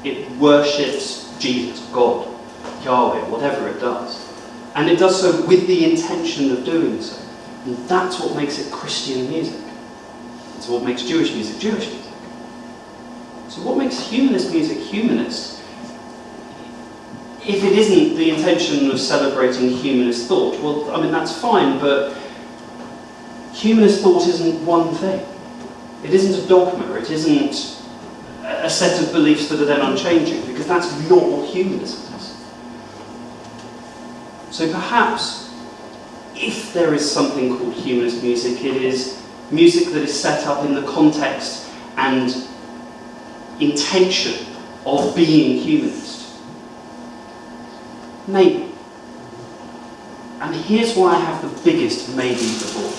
It worships Jesus, God, Yahweh, whatever it does. And it does so with the intention of doing so. And that's what makes it Christian music. It's what makes Jewish music Jewish music. So what makes humanist music humanist if it isn't the intention of celebrating humanist thought, well, I mean, that's fine, but humanist thought isn't one thing. It isn't a dogma, it isn't a set of beliefs that are then unchanging, because that's not what humanism is. So perhaps, if there is something called humanist music, it is music that is set up in the context and intention of being humanist. Maybe. And here's why I have the biggest maybe of all.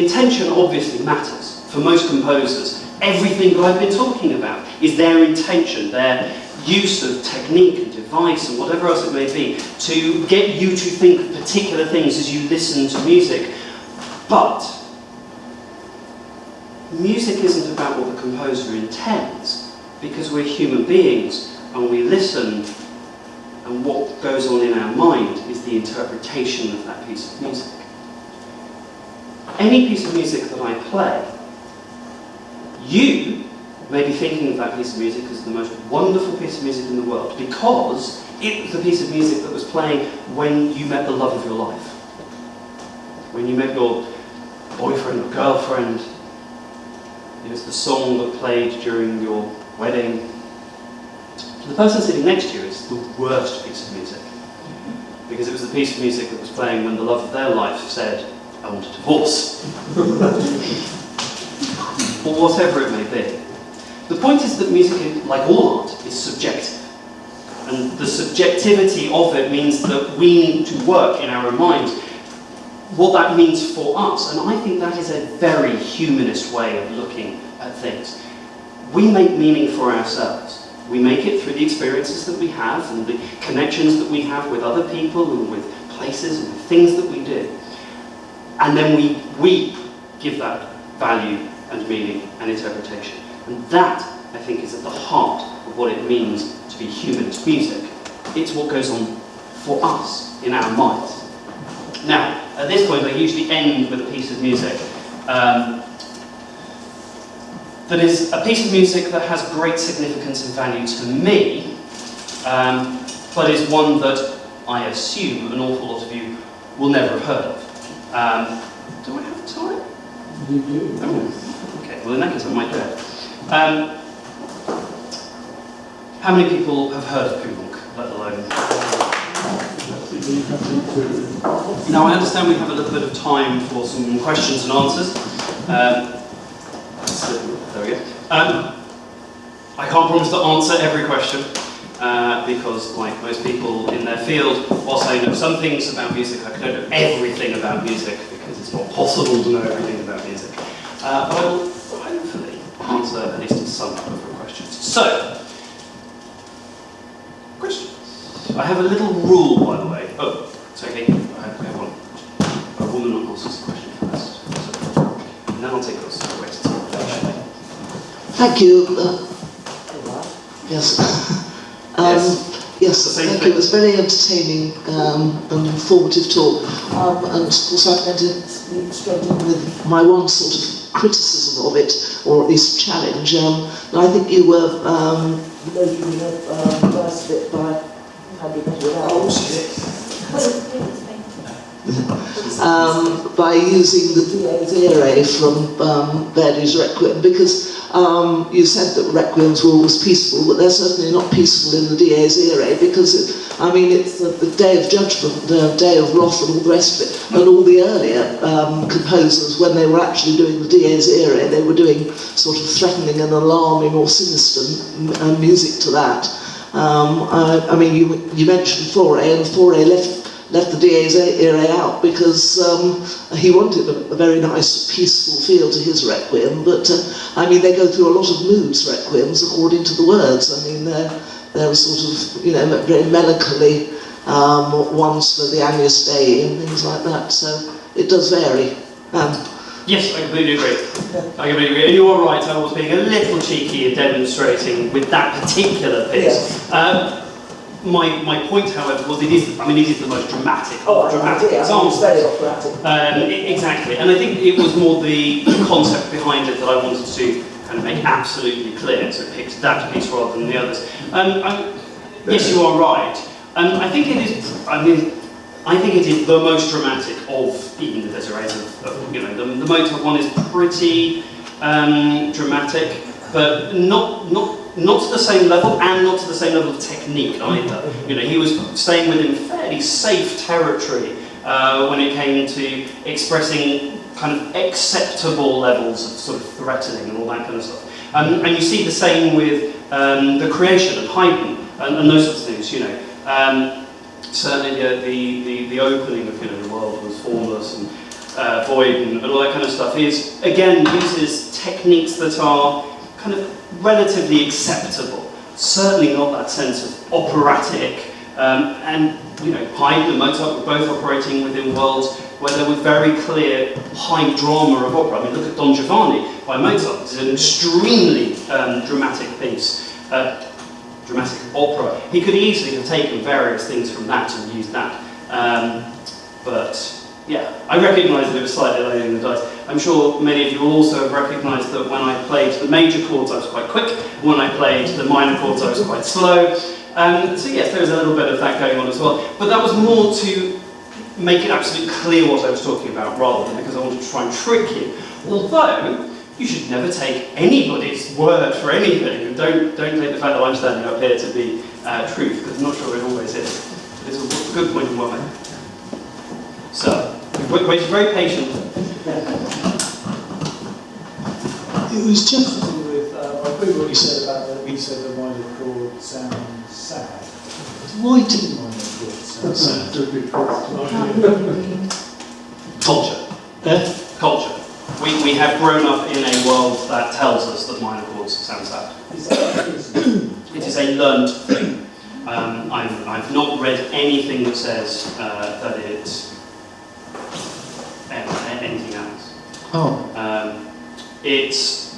Intention obviously matters. For most composers, everything that I've been talking about is their intention, their use of technique and device and whatever else it may be to get you to think of particular things as you listen to music. But music isn't about what the composer intends, because we're human beings and we listen, and what goes on in our mind is the interpretation of that piece of music. Any piece of music that I play, you may be thinking of that piece of music as the most wonderful piece of music in the world because it was the piece of music that was playing when you met the love of your life. When you met your boyfriend or girlfriend. It was the song that played during your wedding. The person sitting next to you is the worst piece of music because it was the piece of music that was playing when the love of their life said, I want a divorce. Or whatever it may be. The point is that music, like all art, is subjective. And the subjectivity of it means that we need to work in our own minds what that means for us. And I think that is a very humanist way of looking at things. We make meaning for ourselves. We make it through the experiences that we have and the connections that we have with other people and with places and with things that we do. And then we give that value and meaning and interpretation. And that, I think, is at the heart of what it means to be humanist music. It's what goes on for us in our minds. Now, at this point, I usually end with a piece of music that is a piece of music that has great significance and value to me, but is one that I assume an awful lot of you will never have heard of. Do I have time? You do. Oh, okay, well in that case I might do it. How many people have heard of Pumunk, let alone? Now I understand we have a little bit of time for some questions and answers. So, there we go. I can't promise to answer every question because, like most people in their field, whilst I know some things about music, I don't know everything about music because it's not possible to know everything about music. But I will hopefully answer at least some of your questions. So, questions. I have a little rule, by the way. Oh, it's okay. I have one. A woman answers the question first. So, and then I'll take those. Thank you. Yes. Yes, thank you. It was very entertaining and informative talk. And of course I'm going to be struggling with my one sort of criticism of it, or at least challenge. And I think you were biased a bit by by using the dies irae from Verdi's Requiem, because you said that requiems were always peaceful, but they're certainly not peaceful in the dies irae, because it's the day of judgment, the day of wrath and all the rest of it. And all the earlier composers, when they were actually doing the dies irae, they were doing sort of threatening and alarming or sinister music to that. You mentioned Fauré, and Fauré left the dies irae out because he wanted a very nice, peaceful feel to his requiem. But they go through a lot of moods, requiems, according to the words. They're sort of, very melancholy ones for the Agnus Dei and things like that. So it does vary. Yes, I completely agree. I completely agree. And you are right, I was being a little cheeky in demonstrating with that particular piece. Yes. My point, however, was it is the most dramatic example. It's very operatic. Exactly, and I think it was more the concept behind it that I wanted to kind of make absolutely clear, so I picked that piece rather than the others. Yes, you are right. I think it is. I mean, I think it is the most dramatic of even the Desirees of you know, the Mozart one is pretty dramatic, but not to the same level, and not to the same level of technique either. You know, he was staying within fairly safe territory when it came to expressing kind of acceptable levels of sort of threatening and all that kind of stuff. And you see the same with the creation of Haydn and those sorts of things. You know, certainly the opening of, you know, the world was formless and void and all that kind of stuff is again uses techniques that are kind of relatively acceptable. Certainly not that sense of operatic. And you know, Haydn and Mozart were both operating within worlds where there was very clear high drama of opera. I mean, look at Don Giovanni by Mozart. It's an extremely dramatic piece, dramatic opera. He could easily have taken various things from that and used that. But yeah, I recognise that it was slightly loading the dice. I'm sure many of you will also have recognised that when I played the major chords I was quite quick, when I played the minor chords I was quite slow. So yes, there was a little bit of that going on as well. But that was more to make it absolutely clear what I was talking about, rather than because I wanted to try and trick you. Although, you should never take anybody's word for anything, and don't take the fact that I'm standing up here to be truth, because I'm not sure it always is. But it's a good point you want to make. So, we've waited very patiently. It was just to do with, I agree with what you said about the piece of the minor chord sound sad. Why didn't minor chord sound sad? Culture. Culture. We have grown up in a world that tells us that minor chords sound sad. It is a learned thing. I've not read anything that says that it's anything else. Oh. It's,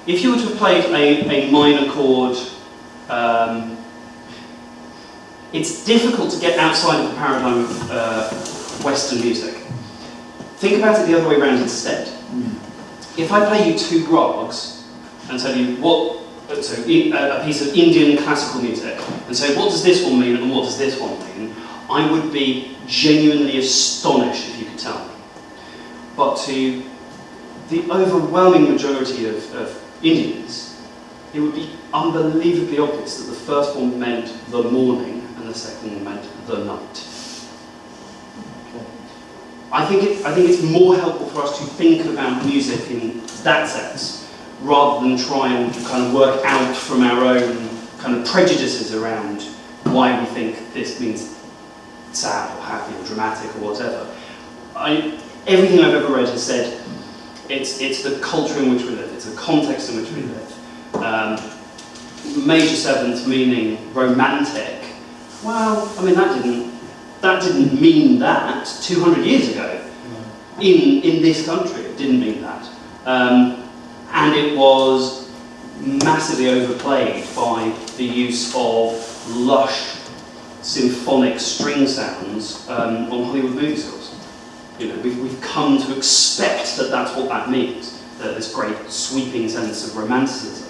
if you were to have played a minor chord, it's difficult to get outside of the paradigm of Western music. Think about it the other way around instead. If I play you two rags and tell you a piece of Indian classical music, and say what does this one mean and what does this one mean, I would be genuinely astonished if you could tell me. But to the overwhelming majority of Indians, it would be unbelievably obvious that the first one meant the morning and the second one meant the night. I think it's more helpful for us to think about music in that sense, rather than try and kind of work out from our own kind of prejudices around why we think this means sad or happy or dramatic or whatever. Everything I've ever read has said it's the culture in which we live, it's the context in which we live. Major seventh meaning romantic. Well, I mean that didn't mean that 200 years ago. In this country, it didn't mean that. And it was massively overplayed by the use of lush symphonic string sounds on Hollywood movie scores. You know, we've come to expect that that's what that means, this great sweeping sense of romanticism.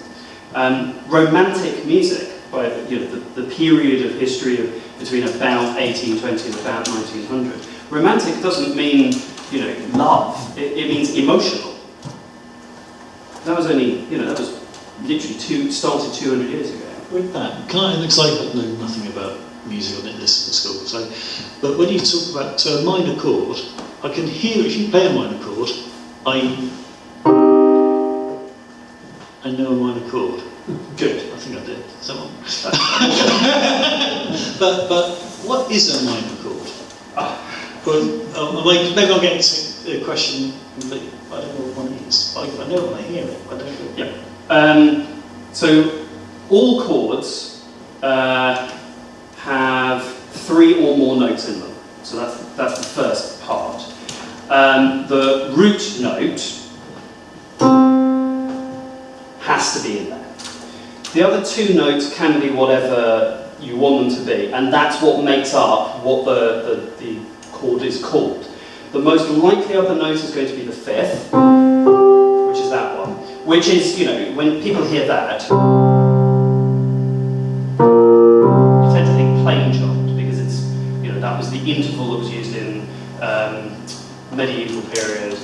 Romantic music, by the period of history between about 1820 and about 1900, romantic doesn't mean love. It means emotional. That was only that was literally started 200 years ago. With that, can I? Because I know nothing about music. I didn't listen to school. So, but when you talk about a minor chord, I can hear if you play a minor chord, I know a minor chord. Good. I think I did. Someone. but what is a minor chord? Well, maybe I'll get into the question completely. I don't know what one is. I know when I hear it. I don't know. Yeah. So all chords have 3 or more notes in them. So that's the first part. The root note has to be in there. The other 2 notes can be whatever you want them to be, and that's what makes up what the chord is called. The most likely other note is going to be the 5th, which is that one, which is, when people hear that, interval that was used in medieval period,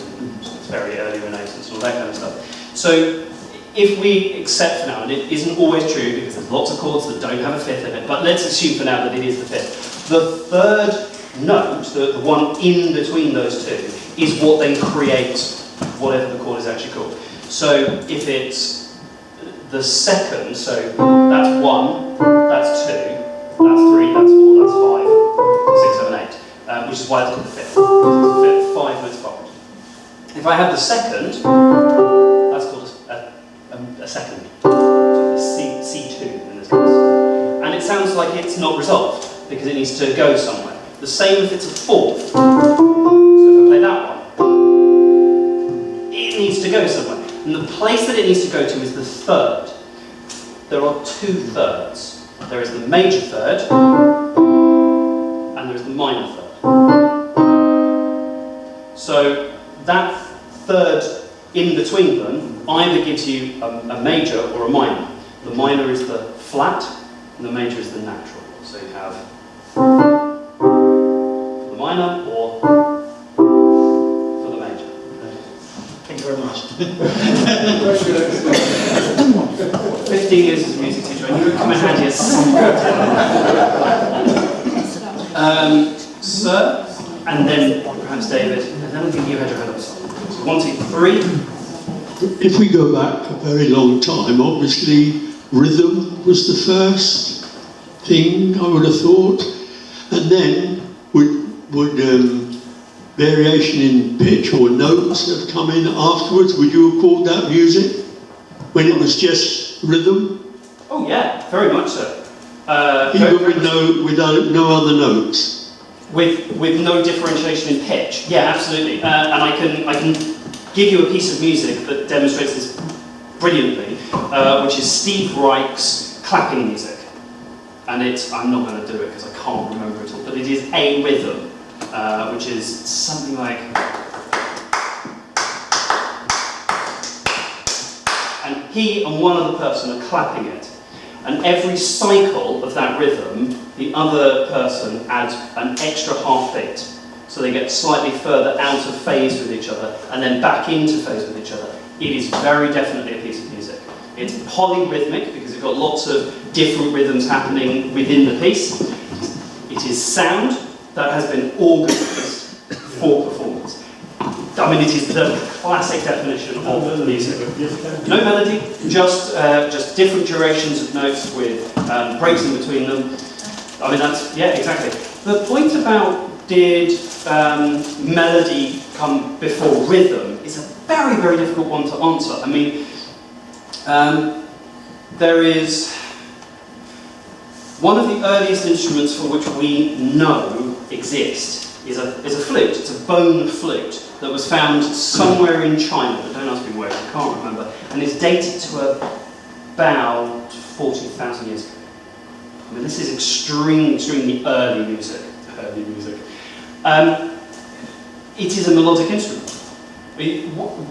very early Renaissance, and all that kind of stuff. So if we accept for now, and it isn't always true because there's lots of chords that don't have a fifth in it, but let's assume for now that it is the fifth. The third note, the one in between those two, is what then creates whatever the chord is actually called. So if it's the second, so that's 1, that's 2, that's 3, that's 4, that's 5, 6, 7, 8, which is why it's called the fifth. It's the fifth, 5 notes forward. If I have the second, that's called a second, so C2 in this case. And it sounds like it's not resolved because it needs to go somewhere. The same if it's a fourth. So if I play that one, it needs to go somewhere. And the place that it needs to go to is the third. There are 2 thirds. There is the major third, and there is the minor third. So that third in between them either gives you a major or a minor. The minor is the flat, and the major is the natural. So you have the minor or for the major. Thank you very much. 15 years as a music teacher, I knew it would come in handy as Sir, and then perhaps David, and then I think you had your hand up. So 1, 2, 3. If we go back a very long time, obviously rhythm was the first thing I would have thought, and then would variation in pitch or notes have come in afterwards? Would you have called that music when it was just rhythm? Oh yeah, very much so. Even with no other notes? With no differentiation in pitch, yeah, absolutely. And I can give you a piece of music that demonstrates this brilliantly, which is Steve Reich's clapping music. And I'm not going to do it because I can't remember it all, but it is a rhythm, which is something like... And he and one other person are clapping it. And every cycle of that rhythm, the other person adds an extra half beat. So they get slightly further out of phase with each other and then back into phase with each other. It is very definitely a piece of music. It's polyrhythmic because it's got lots of different rhythms happening within the piece. It is sound that has been organised for performance. I mean, it is the classic definition of music. No melody, just different durations of notes with breaks in between them. I mean, that's, yeah, exactly. The point about did melody come before rhythm is a very, very difficult one to answer. I mean, there is one of the earliest instruments for which we know exist is a flute. It's a bone flute that was found somewhere in China, but don't ask me where, I can't remember, and it's dated to about 40,000 years ago. I mean, this is extremely early music. It is a melodic instrument.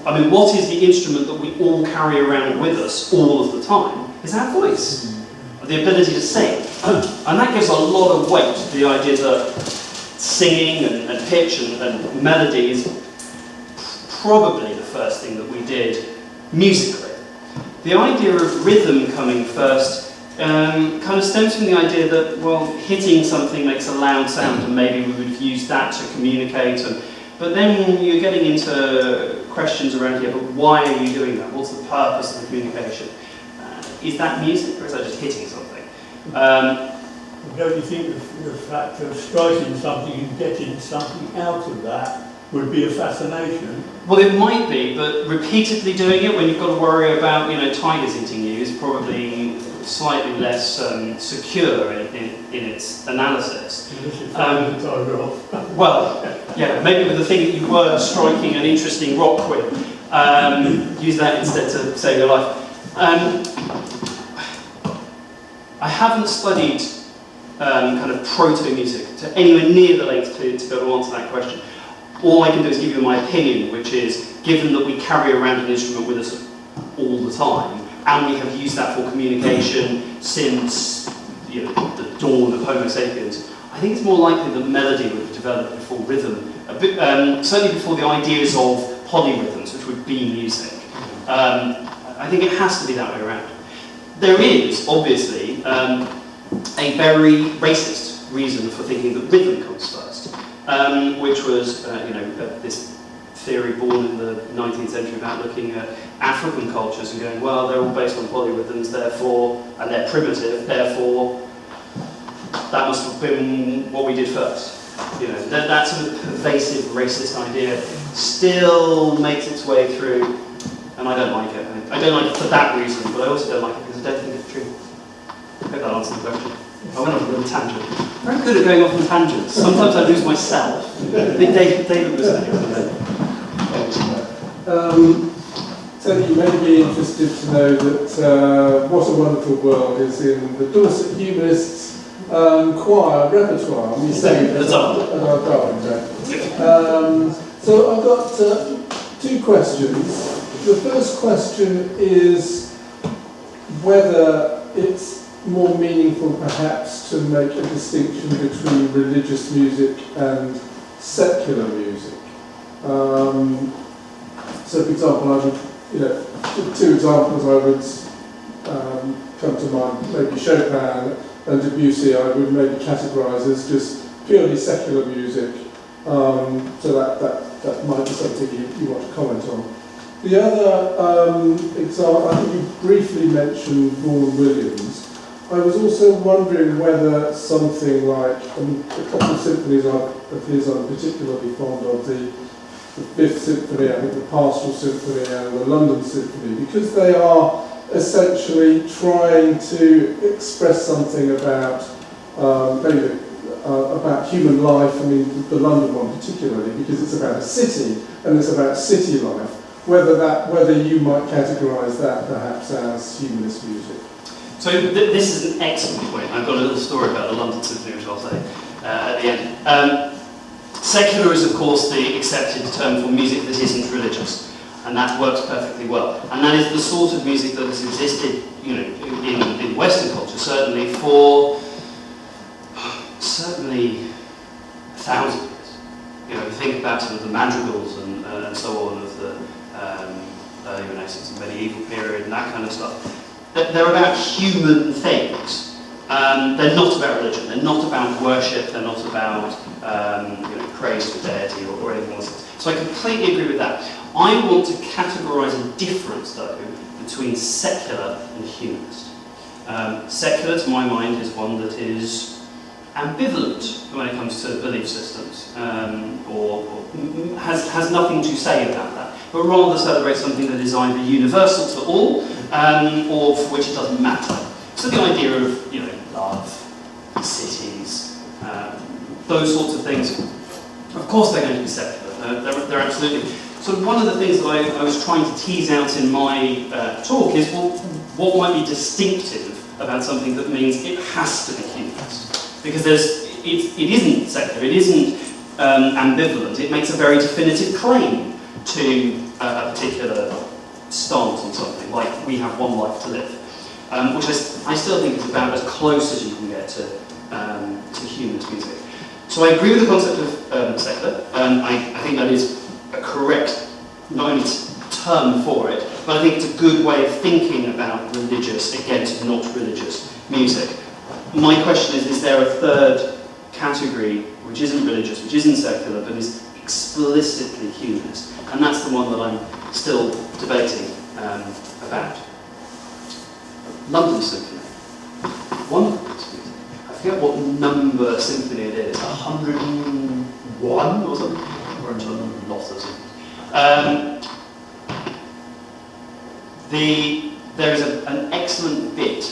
I mean, what is the instrument that we all carry around with us all of the time? Is our voice, the ability to sing. And that gives a lot of weight to the idea that singing and pitch and melody is probably the first thing that we did musically. The idea of rhythm coming first kind of stems from the idea that, well, hitting something makes a loud sound and maybe we would have used that to communicate. But then you're getting into questions around here, but why are you doing that? What's the purpose of the communication? Is that music or is that just hitting something? Don't you think the fact of striking something and getting something out of that would be a fascination? Well, it might be, but repeatedly doing it when you've got to worry about, tigers eating you is probably slightly less secure in its analysis. Well, yeah, maybe with the thing that you were striking an interesting rock with, use that instead to save your life. I haven't studied kind of proto-music to anywhere near the length to be able to answer that question. All I can do is give you my opinion, which is, given that we carry around an instrument with us all the time, and we have used that for communication since the dawn of Homo sapiens, I think it's more likely that melody would developed before rhythm, certainly before the ideas of polyrhythms, which would be music. I think it has to be that way around. There is, obviously, a very racist reason for thinking that rhythm comes first, which was, this theory born in the 19th century about looking at African cultures and going, well, they're all based on polyrhythms, therefore, and they're primitive, therefore, that must have been what we did first. That sort of pervasive racist idea still makes its way through, and I don't like it. I don't like it for that reason, but I also don't like it because I don't think it's true. I hope that answers the question. I went off on a little tangent. I'm very good at going off on tangents. Sometimes I lose myself. I think David was saying. So you may be interested to know that What a Wonderful World is in the Dorset Humanists choir repertoire. We sang it at our Darwin Day. So I've got two questions. The first question is whether it's more meaningful perhaps to make a distinction between religious music and secular music. So, for example, I would, two examples I would come to mind, maybe Chopin and Debussy I would maybe categorise as just purely secular music, so that might be something you want to comment on. The other example, I think you briefly mentioned Vaughan Williams. I was also wondering whether something like, a couple of symphonies of his I'm particularly fond of, the Fifth Symphony, I think the Pastoral Symphony and the London Symphony, because they are essentially trying to express something about about human life. I mean, the London one particularly, because it's about a city and it's about city life. Whether you might categorise that perhaps as humanist music. So this is an excellent point. I've got a little story about the London Symphony, which I'll say at the end. Secular is, of course, the accepted term for music that isn't religious, and that works perfectly well. And that is the sort of music that has existed, in Western culture, certainly for thousands of years. You think about sort of the madrigals and so on of the early Renaissance and medieval period and that kind of stuff. They're about human things. They're not about religion. They're not about worship. They're not about praise for deity or anything else. So I completely agree with that. I want to categorise a difference, though, between secular and humanist. Secular, to my mind, is one that is ambivalent when it comes to belief systems, or has nothing to say about that, but rather celebrates something that is either universal to all, or for which it doesn't matter. So the idea of, love, cities, those sorts of things, of course they're going to be secular. They're absolutely. So one of the things that I was trying to tease out in my talk is, well, what might be distinctive about something that means it has to be humanist? Because it isn't secular, it isn't ambivalent, it makes a very definitive claim to a particular stance on something, like we have one life to live, which I still think is about as close as you can get to humanist music. So I agree with the concept of secular. I think that is a correct, not only term for it, but I think it's a good way of thinking about religious against not religious music. My question is there a third category which isn't religious, which isn't secular, but is explicitly humanist? And that's the one that I'm still debating about. London Symphony. Wonderful piece of music. I forget what number symphony it is, 101 or something? Or a lot of symphonies. There is an excellent bit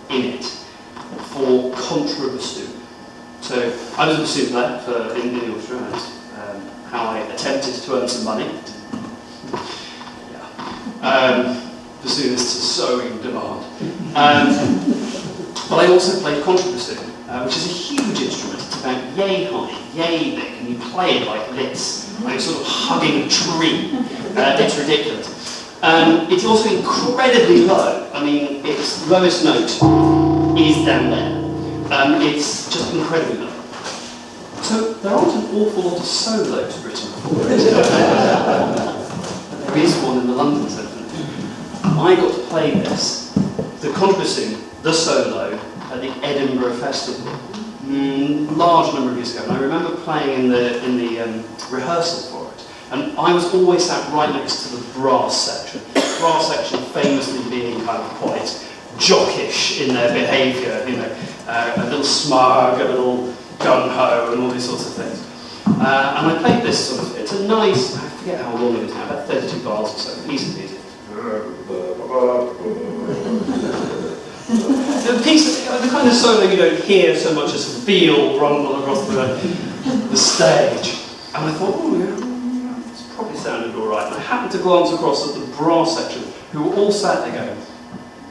in it for contrabassoon. So I was a bassoon player in the orchestra, and how I attempted to earn some money. Bassoonists are so in demand. But I also played contrabassoon, which is a huge instrument. It's about yay high, yay big, and you play it like this, like sort of hugging a tree. It's ridiculous. It's also incredibly low. I mean, its lowest note is down there. It's just incredibly low. So there aren't an awful lot of solos written for it. There is one in the London Symphony. I got to play this, the contrabassoon, the solo, at the Edinburgh Festival, large number of years ago. And I remember playing in the rehearsal for it. And I was always sat right next to the brass section. Brass section famously being kind of quite jockish in their behaviour, you know, a little smug, a little gung-ho, and all these sorts of things. And I played this sort of, it's a nice, I forget how long it is now, about 32 bars or so, piece of music. The piece, the kind of solo you don't hear so much as feel rumble across the stage. And I thought, oh yeah, it's probably sounded all right. And I happened to glance across at the brass section, who were all sat there going,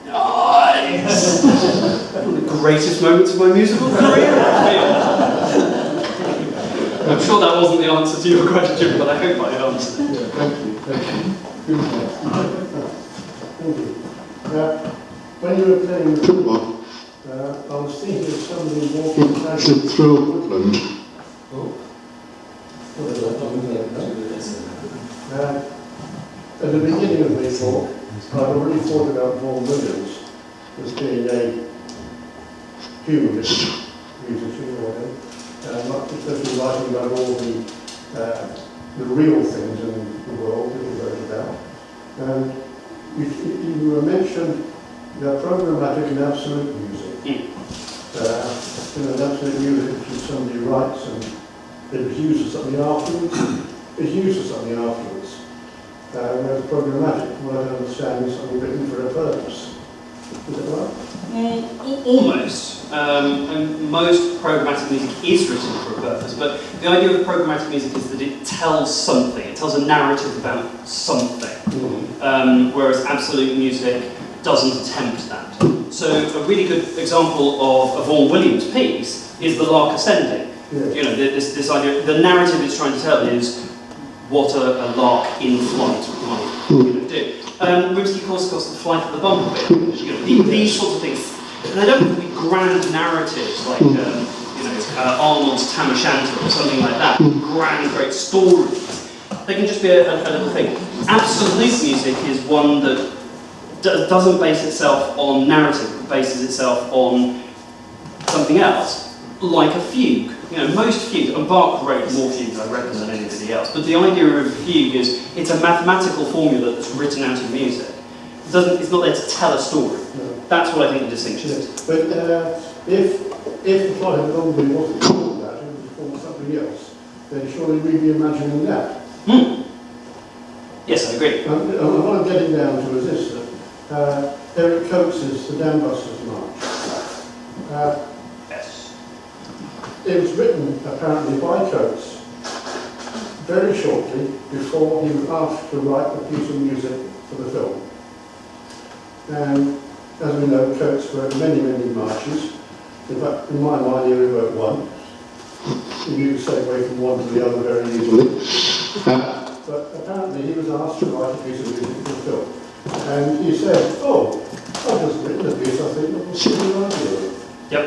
nice! One of the greatest moments of my musical career, I feel. I'm sure that wasn't the answer to your question, but I hope I answered it. Yeah, thank you. Thank you. When you were playing the film, I was thinking of somebody walking Through a woodland. At the beginning of the talk, I'd already thought about Vaughan Williams as being a humanist musician, or whatever, not especially writing about all the real things in the world that he wrote about. And you mentioned the programmatic and absolute music. Absolute music which somebody writes and it was used for something afterwards. It's used for something afterwards. Whereas programmatic, what I understand, is something written for a purpose. Is that right? Almost. And most programmatic music is written for a purpose, but the idea of programmatic music is that it tells something, it tells a narrative about something, whereas absolute music doesn't attempt that. So a really good example of a Vaughan Williams piece is The Lark Ascending. Yeah. You know, this idea, the narrative it's trying to tell is what a lark in flight might do. Rimsky-Korsakov's The Flight of the Bumblebee. You know, these sorts of things. And they don't have to be grand narratives like Arnold's Tam O'Shanter or something like that. Grand, great stories. They can just be a little thing. Absolute music is one that doesn't base itself on narrative, but bases itself on something else, like a fugue. You know, most fugues, and Bach wrote more fugues, I reckon, than anybody else, but the idea of a fugue is it's a mathematical formula that's written out in music. It's not there to tell a story. No. That's what I think the distinction is. Yes. But if the Flight of the Bumblebee wasn't called that, it was called something else, then surely we'd be imagining that. Yes, I agree. And what I'm getting down to is this, that Eric Coates's The Dambusters March. Yes. It was written, apparently, by Coates very shortly before he was asked to write a piece of music for the film. And as we know, Coates wrote many, many marches. In fact, in my mind, he only wrote one. You could segue from one to the other very easily. But apparently, he was asked to write a piece of music for the film. And he said, oh, I've just written a piece, I think, that will suit your idea. Yep.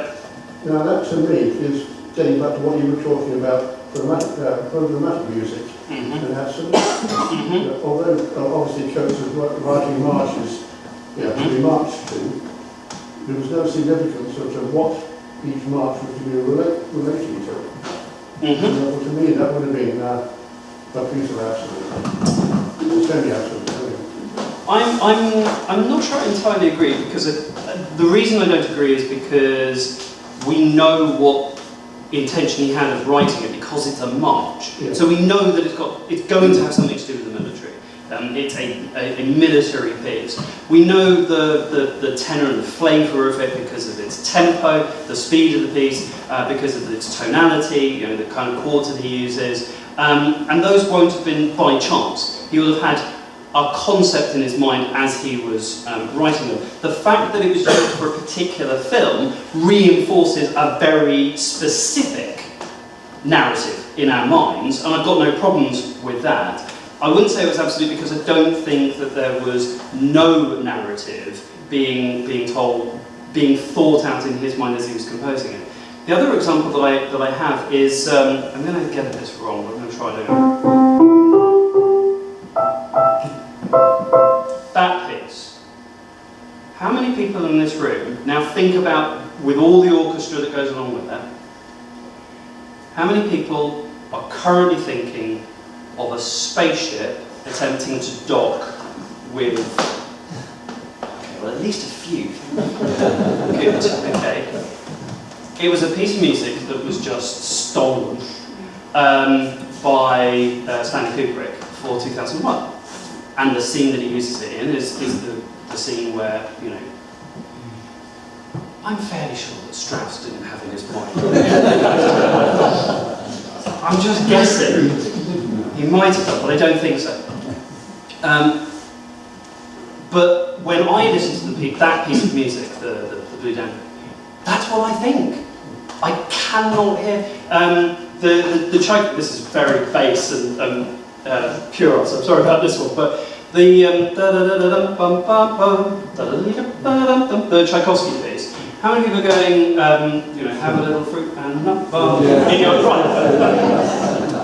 Now that to me is getting back to what you were talking about, programmatic music and absolute. Although obviously Coates was writing marches to be marched to, there was no significance as to what each march was to be relating to. And to me that would have been a piece of absolute, semi-absolute. I'm not sure I entirely agree, because the reason I don't agree is because we know what intention he had of writing it, because it's a march. Yeah. So we know that it's going to have something to do with the military. It's a military piece. We know the tenor and the flavour of it because of its tempo, the speed of the piece, because of its tonality, the kind of chords that he uses. And those won't have been by chance. He will have had a concept in his mind as he was writing them. The fact that it was used for a particular film reinforces a very specific narrative in our minds, and I've got no problems with that. I wouldn't say it was absolute, because I don't think that there was no narrative being thought out in his mind as he was composing it. The other example that I have is, I'm going to get this wrong, but I'm going to try doing that piece. How many people in this room, now think about, with all the orchestra that goes along with that, how many people are currently thinking of a spaceship attempting to dock with, okay, well, at least a few. Good, okay. It was a piece of music that was just stolen by Stanley Kubrick for 2001. And the scene that he uses it in is the scene where, you know, I'm fairly sure that Strauss didn't have in his mind. I'm just guessing. He might have done, but I don't think so. But when I listen to that piece of music, the Blue Danube, that's what I think. I cannot hear the Tchaikovsky. This is very bass and pure, so I'm sorry about this one. But the Tchaikovsky piece. How many people are going? You know, have a little fruit and nut bar in your right?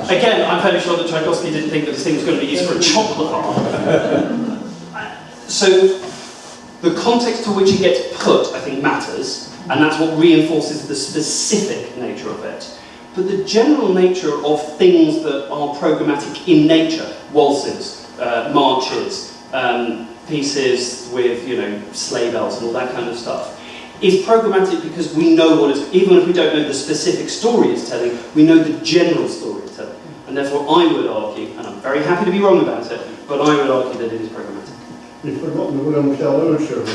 Again, I'm fairly sure that Tchaikovsky didn't think that this thing was going to be used for a chocolate bar. So the context to which it gets put, I think, matters. And that's what reinforces the specific nature of it. But the general nature of things that are programmatic in nature, waltzes, marches, pieces with, you know, sleigh bells and all that kind of stuff, is programmatic because we know what it's, even if we don't know the specific story it's telling, we know the general story it's telling. And therefore I would argue, and I'm very happy to be wrong about it, but I would argue that it is programmatic. You've forgotten the William Shell Overture in the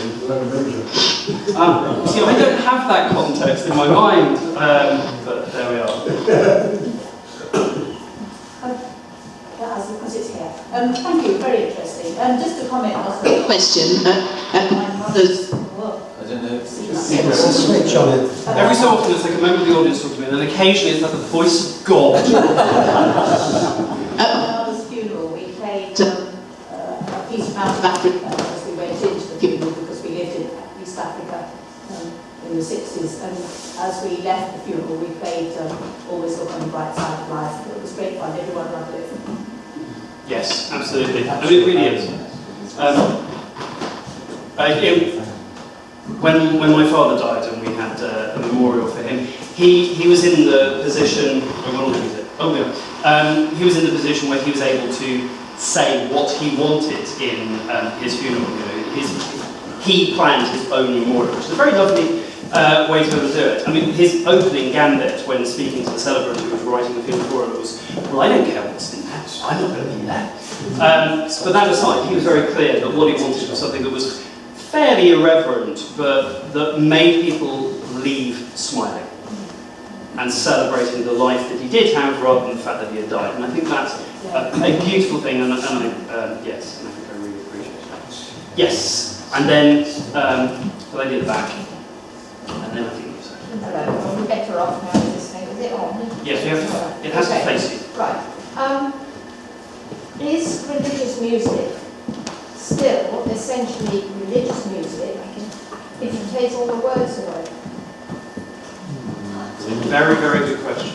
See, I don't have that context in my mind, but there we are. As it's here. Thank you, very interesting. Just to comment on the Question. I don't know. Switch on it. Every so often it's like a member of the audience talking to me, and then occasionally it's like the voice of God. At my mother's funeral, we played a piece out of Africa as we went into the funeral because we lived in East Africa in the 60s. And as we left the funeral, we played Always Look on the Bright Side of Life. It was great fun. Everyone loved it. Yes, absolutely. I mean, it really is. When my father died and we had a memorial for him, he was in the position. He was in the position where he was able to say what he wanted in his funeral. You know, he planned his own memorial, which is a very lovely way to be able to do it. I mean, his opening gambit when speaking to the celebrant who was writing the funeral for him was, "Well, I don't care what's in that, so I'm not going to be there." But that aside, he was very clear that what he wanted was something that was fairly irreverent, but that made people leave smiling and celebrating the life that he did have rather than the fact that he had died. And I think that's a beautiful thing, and yes, and I think I really appreciate that. Yes, and then the lady at the back, and then I think you say. Hello, we're better off now with this thing. Is it on? Yes, you have to, it has to face you. Right. Is religious music still essentially religious music if you take all the words away? It's a very, very good question.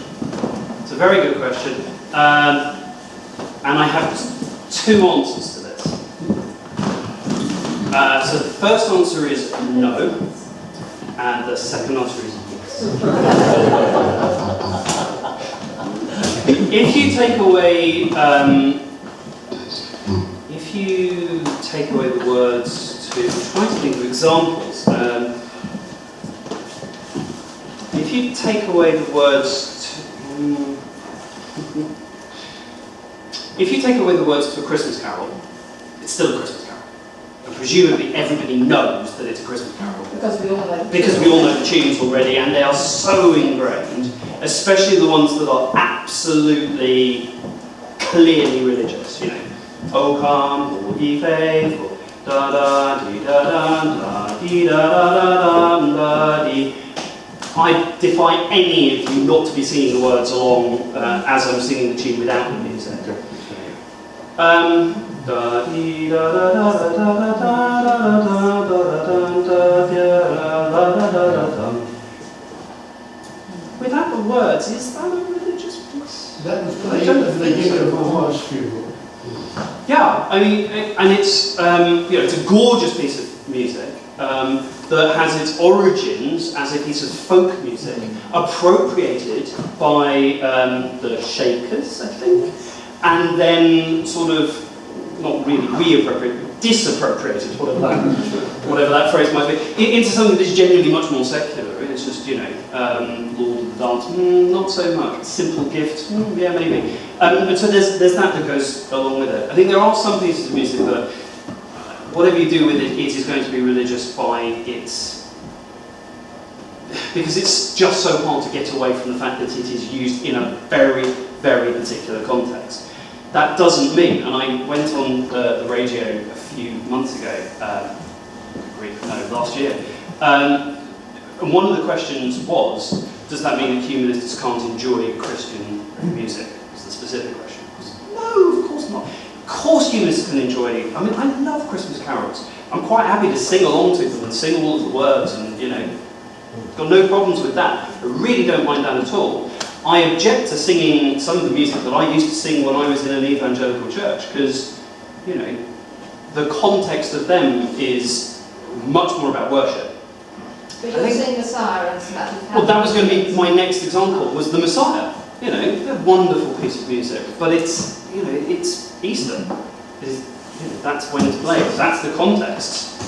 It's a very good question. And I have two answers to this. So the first answer is no, and the second answer is yes. If you take away the words to, I'm trying to think of examples. If you take away the words if you take away the words to A Christmas Carol, it's still a Christmas Carol. And presumably everybody knows that it's a Christmas Carol. Because we all know. Because we all know the tunes already, and they are so ingrained, especially the ones that are absolutely clearly religious, you know. Oh come, all ye faithful, da da dee da da da dee da da da da dee. I defy any of you not to be singing the words along as I'm singing the tune without the music. Da dee da da da da da da da da da da da da da da da. words. Is that a religious piece? That was played at the beginning of my wife's funeral. Yeah, I mean, and it's it's a gorgeous piece of music that has its origins as a piece of folk music, appropriated by the Shakers, I think, and then sort of not really reappropriated, disappropriated, whatever that phrase might be, into something that's genuinely much more secular. It's just, Lord of the Dance, not so much. Simple Gift, yeah, maybe. And so there's that goes along with it. I think there are some pieces of music that, whatever you do with it, it is going to be religious by its... because it's just so hard to get away from the fact that it is used in a very, very particular context. That doesn't mean, and I went on the radio a few months ago, last year, and one of the questions was, does that mean that humanists can't enjoy Christian music? Was the specific question. No, of course not. Of course humanists can enjoy, I mean, I love Christmas carols. I'm quite happy to sing along to them and sing all of the words and, got no problems with that. I really don't mind that at all. I object to singing some of the music that I used to sing when I was in an evangelical church, because, the context of them is much more about worship. But you're saying Messiah and Sabbath. Well, that was going to be my next example, was the Messiah. A wonderful piece of music, but it's, it's Easter. That's when it's played. That's the context.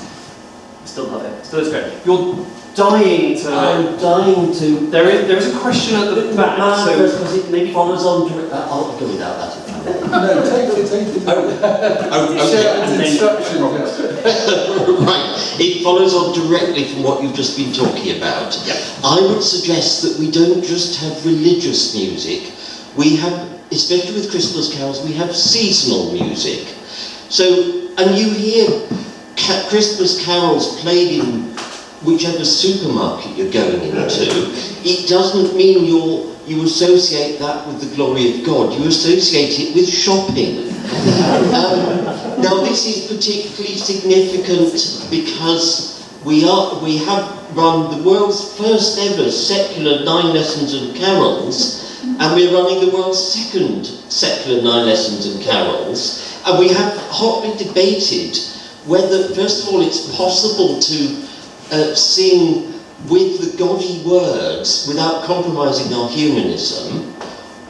I still love it. Still is great. You're dying to... I'm dying to... There is a question at the back, so because it maybe follows on to... I'll go without that. No, take it. Right, it follows on directly from what you've just been talking about. Yeah. I would suggest that we don't just have religious music, we have, especially with Christmas carols, we have seasonal music. So, and you hear Christmas carols played in whichever supermarket you're going into. It doesn't mean you associate that with the glory of God, you associate it with shopping. Now this is particularly significant because we have run the world's first ever secular 9 lessons and carols, and we're running the world's second secular 9 lessons and carols, and we have hotly debated whether, first of all, it's possible to sing with the gaudy words without compromising our humanism,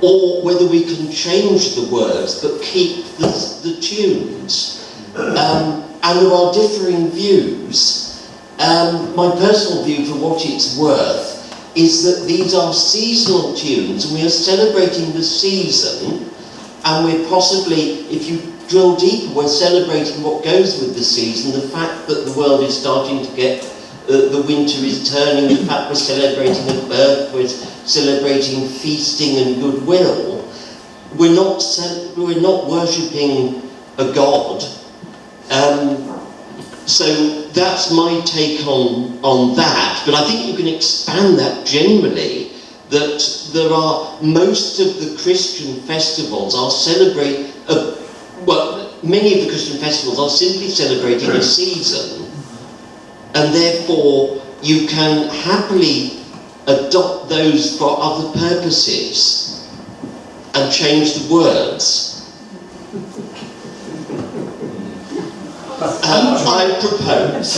or whether we can change the words but keep the tunes. And there are differing views. My personal view, for what it's worth, is that these are seasonal tunes, and we are celebrating the season, and we're possibly, if you drill deeper, we're celebrating what goes with the season, the fact that the world is starting to get the winter is turning, the fact we're celebrating a birth, we're celebrating feasting and goodwill. We're not worshipping a god. So that's my take on that. But I think you can expand that generally, that there are most of the Christian festivals are many of the Christian festivals are simply celebrating a season. And therefore, you can happily adopt those for other purposes and change the words. I propose.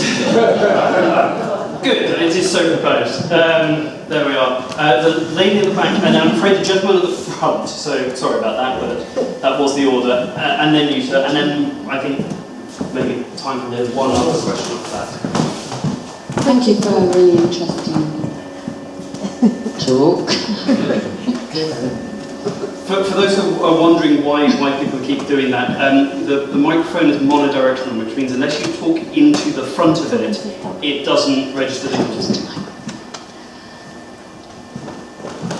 Good, it is so proposed. There we are. The lady at the back, and I'm afraid the gentleman at the front, so sorry about that, but that was the order. And then you, sir, and then I think maybe time for one other question after that. Thank you for a really interesting talk. For those who are wondering why people keep doing that, the microphone is monodirectional, which means unless you talk into the front of it, it doesn't register the audio.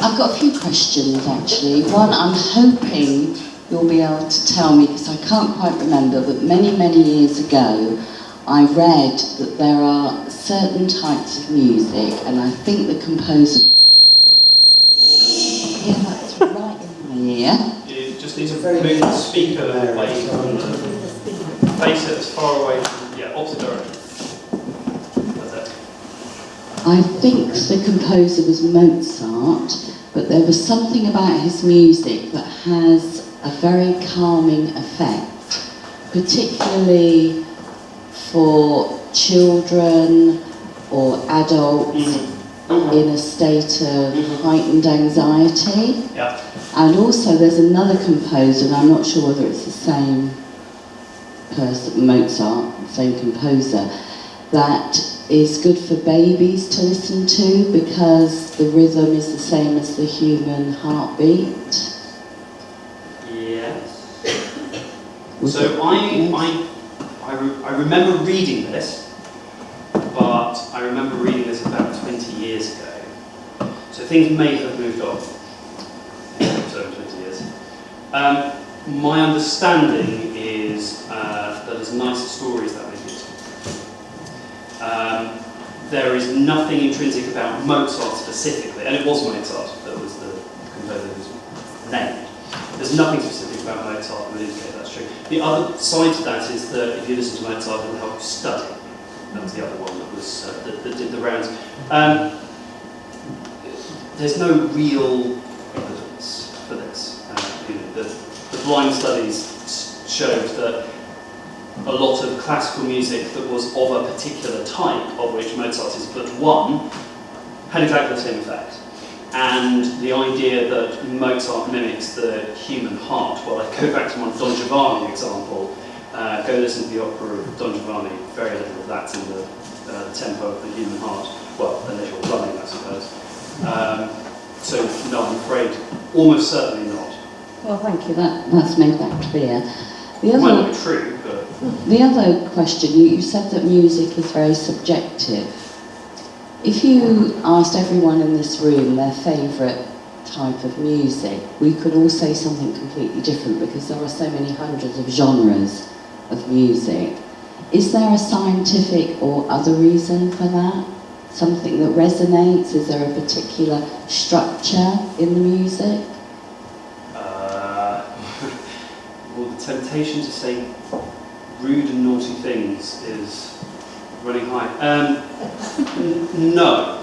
I've got a few questions actually. One, I'm hoping you'll be able to tell me, because I can't quite remember, but many, many years ago, I read that there are certain types of music, and I think the composer... Yeah, that's right in my ear. You just need to move the speaker away, face it as far away from, opposite direction. That's it. I think the composer was Mozart, but but there was something about his music that has a very calming effect, particularly for children or adults in a state of heightened anxiety. Yeah. And also there's another composer, and I'm not sure whether it's the same person, Mozart, same composer, that is good for babies to listen to because the rhythm is the same as the human heartbeat. Yes. So I remember reading this, but I remember reading this about 20 years ago. So things may have moved on. So 20 years. My understanding is that there's nicer stories that make it. There is nothing intrinsic about Mozart specifically, and it was Mozart that was the composer who was named. There's nothing specific about Mozart that would indicate that's true. The other side to that is that if you listen to Mozart, it will help you study. That was the other one that was that did the rounds. There's no real evidence for this. The blind studies showed that a lot of classical music that was of a particular type, of which Mozart is but one, had exactly the same effect. And the idea that Mozart mimics the human heart, well, I go back to my Don Giovanni example, go listen to the opera of Don Giovanni, very little of that's in the tempo of the human heart, well, unless you're running, I suppose. So, no, I'm afraid, almost certainly not. Well, thank you, that's made that clear. The It might other, not be true, but... the other question, you said that music is very subjective. If you asked everyone in this room their favourite type of music, we could all say something completely different because there are so many hundreds of genres of music. Is there a scientific or other reason for that? Something that resonates? Is there a particular structure in the music? Well, the temptation to say rude and naughty things is running high. No,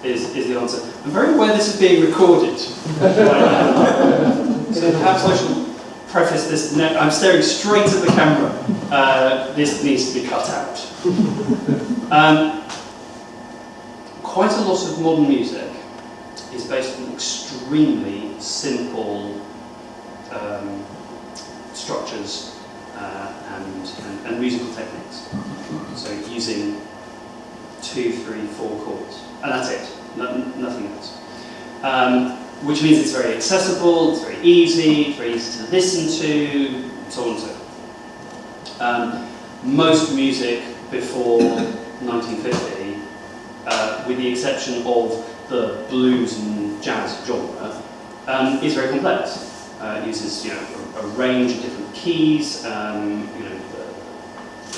is the answer. I'm very aware this is being recorded right now. So perhaps I should preface this. I'm staring straight at the camera. This needs to be cut out. Quite a lot of modern music is based on extremely simple structures and musical techniques. So using 2, 3, 4 chords, and that's it. Nothing else. Which means it's very accessible, it's very easy to listen to, so on and so forth. Most music before 1950, with the exception of the blues and jazz genre, is very complex. It uses a range of different keys,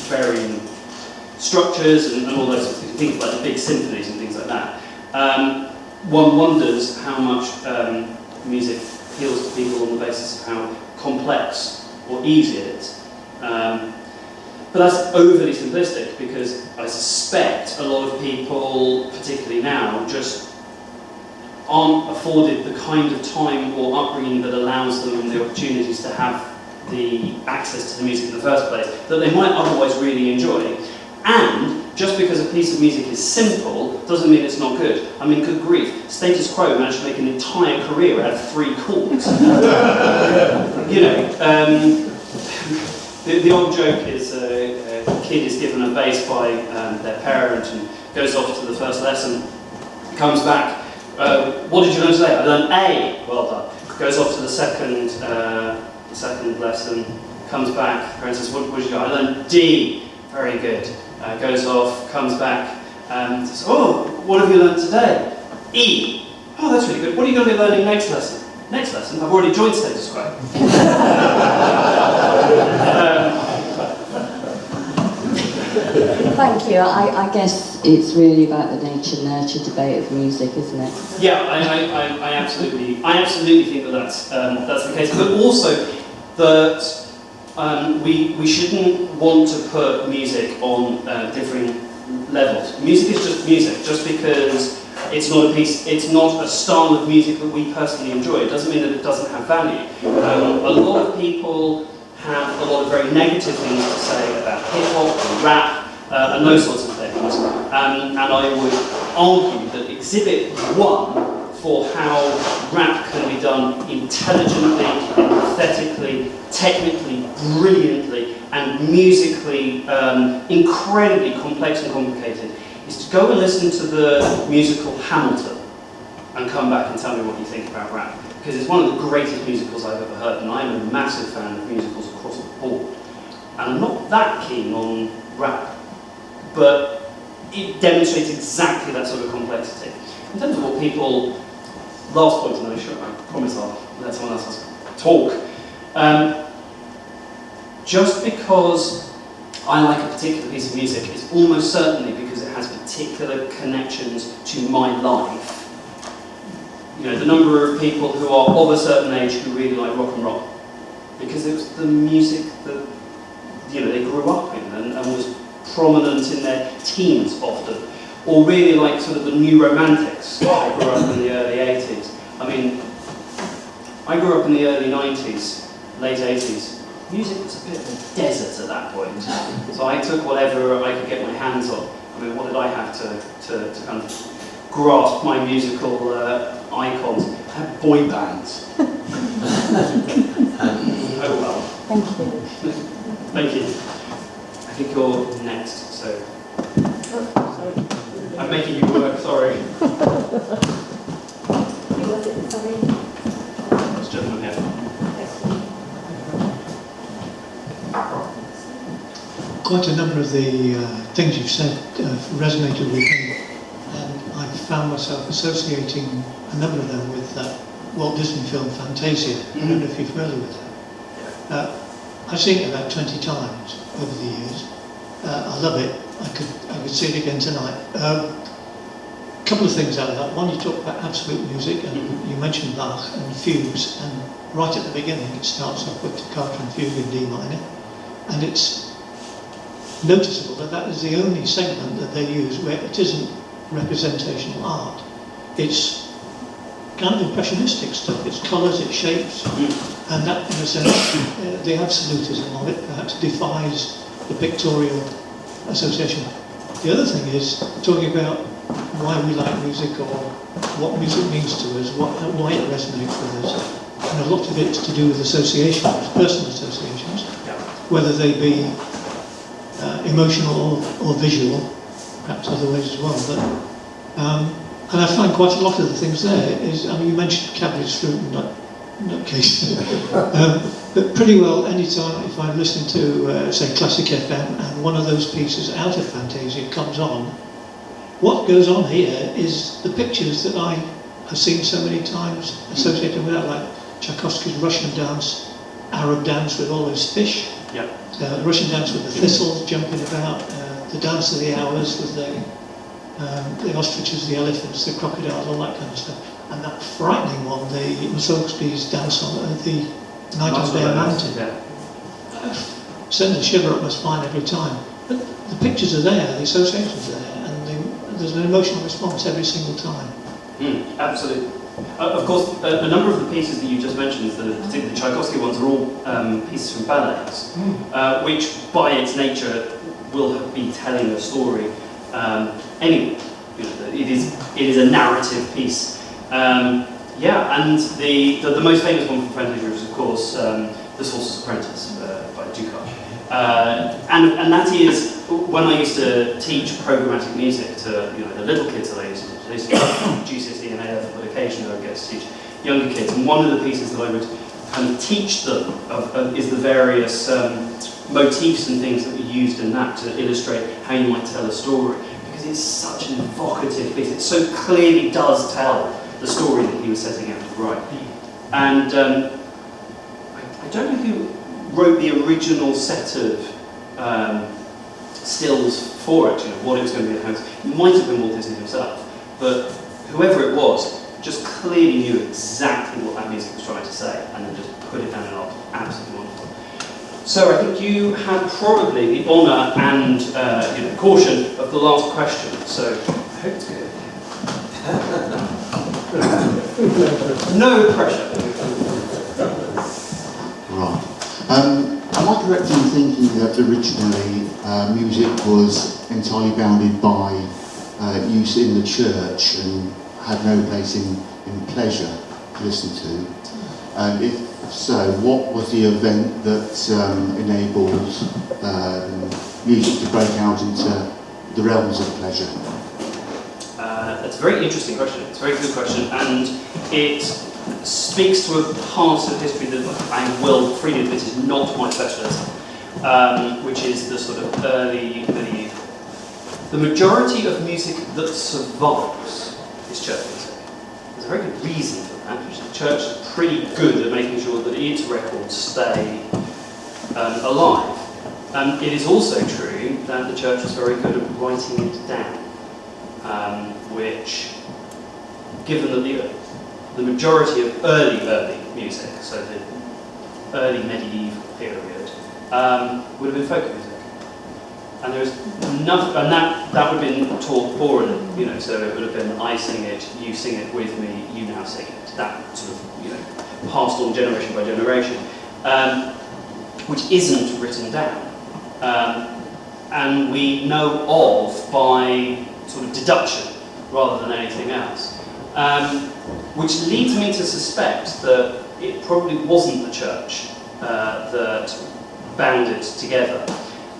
varying structures and all those sorts of things. Think like the big symphonies and things like that. One wonders how much music appeals to people on the basis of how complex or easy it is. But that's overly simplistic because I suspect a lot of people, particularly now, just aren't afforded the kind of time or upbringing that allows them the opportunities to have the access to the music in the first place that they might otherwise really enjoy. And just because a piece of music is simple doesn't mean it's not good. I mean, good grief, Status Quo managed to make an entire career out of 3 chords. The old joke is a kid is given a bass by their parent and goes off to the first lesson, comes back, what did you learn today? I learned A. Well done. Goes off to the second lesson, comes back, the parent says, what did you do? I learned D. Very good. Goes off, comes back, and says, oh, what have you learned today? E. Oh, that's really good. What are you going to be learning next lesson? Next lesson? I've already joined Status Quo. Thank you. I guess it's really about the nature-nurture debate of music, isn't it? Yeah, I absolutely think that that's the case, but also that we shouldn't want to put music on differing levels. Music is just music. Just because it's not a piece, it's not a style of music that we personally enjoy. It doesn't mean that it doesn't have value. A lot of people have a lot of very negative things to say about hip-hop and rap and those sorts of things. And I would argue that Exhibit 1 for how rap can be done intelligently, empathetically, technically, brilliantly, and musically incredibly complex and complicated, is to go and listen to the musical Hamilton and come back and tell me what you think about rap. Because it's one of the greatest musicals I've ever heard, and I'm a massive fan of musicals across the board. And I'm not that keen on rap, but it demonstrates exactly that sort of complexity. In terms of what people, last point on the show, I promise I'll let someone else talk. Just because I like a particular piece of music is almost certainly because it has particular connections to my life. You know, the number of people who are of a certain age who really like rock and roll, because it was the music that, you know, they grew up in and was prominent in their teens often, or really like sort of the new romantics. They grew up in the early 80s. I mean, I grew up in the early 90s, late 80s. Music was a bit of a desert at that point, so I took whatever I could get my hands on. I mean, what did I have to kind of grasp my musical icons? I had boy bands. Oh well. Thank you. Thank you. I think you're next, so. Sorry. I'm making you work, sorry. Who was it? Sorry. This gentleman here. Quite a number of the things you've said resonated with me, and I found myself associating a number of them with that Walt Disney film Fantasia. I don't know if you're familiar with that. I've seen it about 20 times over the years. I love it. I could see it again tonight. A couple of things out of that. One, you talk about absolute music, and you mentioned Bach and fugues, and right at the beginning it starts off with Toccata and Fugue in D minor, and it's noticeable that that is the only segment that they use where it isn't representational art. It's kind of impressionistic stuff. It's colours, it's shapes, and that, in a sense, the absolutism of it perhaps defies the pictorial association. The other thing is talking about why we like music, or what music means to us, why it resonates with us. And a lot of it's to do with associations, personal associations, whether they be emotional or visual, perhaps other ways as well. But and I find quite a lot of the things there is, I mean, you mentioned Cadbury's fruit and nutcase, but pretty well any time if I'm listening to, say, Classic FM, and one of those pieces out of Fantasia comes on, what goes on here is the pictures that I have seen so many times associated with that, like Tchaikovsky's Russian dance, Arab dance with all those fish. Yeah. The Russian dance with the thistles jumping about, the dance of the hours with the ostriches, the elephants, the crocodiles, all that kind of stuff. And that frightening one, the Mussorgsky's dance on the Night on Bare Mountain. Yeah. Sends a shiver up my spine every time. But the pictures are there, the associations are there, and there's an emotional response every single time. Absolutely. Of course, a number of the pieces that you just mentioned, particularly the Tchaikovsky ones, are all pieces from ballets, which by its nature will be telling a story anyway. You know, it is a narrative piece. Yeah, and the most famous one from Fantasia is, of course, The Sorcerer's Apprentice by Dukas. And that is, when I used to teach programmatic music to the little kids that I used to teach GCSE and A-level, but occasionally I would get to teach younger kids. And one of the pieces that I would kind of teach them is the various motifs and things that were used in that to illustrate how you might tell a story. Because it's such an evocative piece. It so clearly does tell the story that he was setting out to write. And I don't know who wrote the original set of stills for it, what it was going to be about. It might have been Walt Disney himself, but whoever it was just clearly knew exactly what that music was trying to say, and then just put it down in art. Absolutely wonderful. So I think you had probably the honour and caution of the last question, so I hope it's good. No pressure. Right. Am I correct in thinking that originally music was entirely bounded by use in the church and had no place in pleasure to listen to? And if so, what was the event that enabled music to break out into the realms of pleasure? That's a very interesting question. It's a very good question, and it speaks to a part of history that I will freely admit is not my specialism, which is the sort of early medieval. The majority of music that survives is church music. There's a very good reason for that, which the church is pretty good at making sure that its records stay alive. It is also true that the church was very good at writing it down, which, given that the majority of early music, so the early medieval period, would have been folk music. And there was enough, and that would have been taught orally, so it would have been I sing it, you sing it with me, you now sing it. That sort of, passed on generation by generation, which isn't written down. And we know of by sort of deduction rather than anything else. Which leads me to suspect that it probably wasn't the church that bound it together.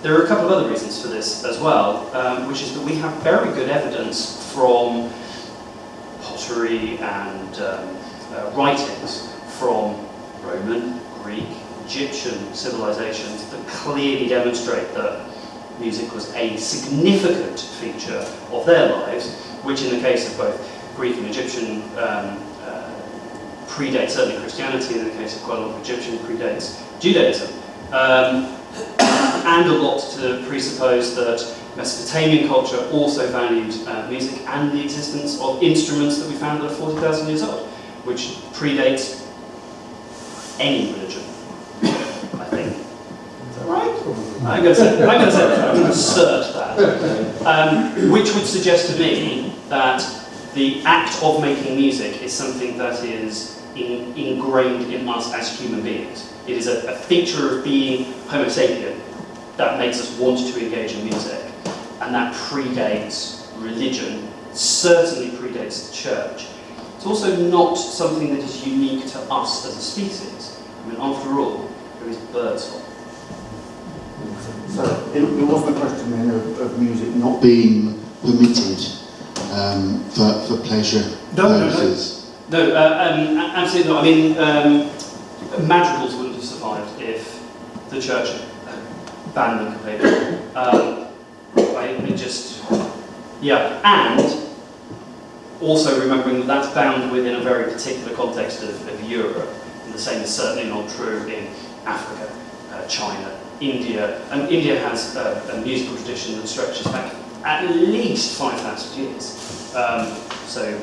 There are a couple of other reasons for this as well, which is that we have very good evidence from pottery and writings from Roman, Greek, Egyptian civilizations that clearly demonstrate that music was a significant feature of their lives, which in the case of both Greek and Egyptian predates certainly Christianity, in the case of quite a lot of Egyptian predates Judaism. And a lot to presuppose that Mesopotamian culture also valued music and the existence of instruments that we found that are 40,000 years old, which predates any religion, I think. Is that right? I'm going to say that. I'm going to assert that. Which would suggest to me that the act of making music is something that is ingrained in us as human beings. It is a feature of being Homo sapien that makes us want to engage in music, and that predates religion, certainly predates the church. It's also not something that is unique to us as a species. I mean, after all, there is birdsong. So it wasn't a question then of music not being permitted for pleasure purposes? No, absolutely not. I mean, madrigals wouldn't have survived if the church had banned them completely. And also remembering that that's bound within a very particular context of Europe, and the same is certainly not true in Africa, China, India. And India has a musical tradition that stretches back at least 5,000 years. So,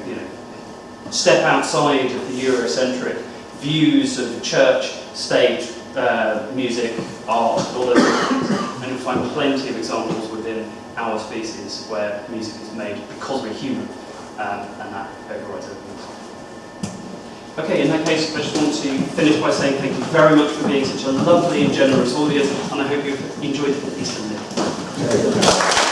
step outside of the Eurocentric views of church, state, music, art, all those things, and you'll find plenty of examples within our species where music is made because we're human, and that overrides everything. Okay, in that case, I just want to finish by saying thank you very much for being such a lovely and generous audience, and I hope you've enjoyed the Easter meal.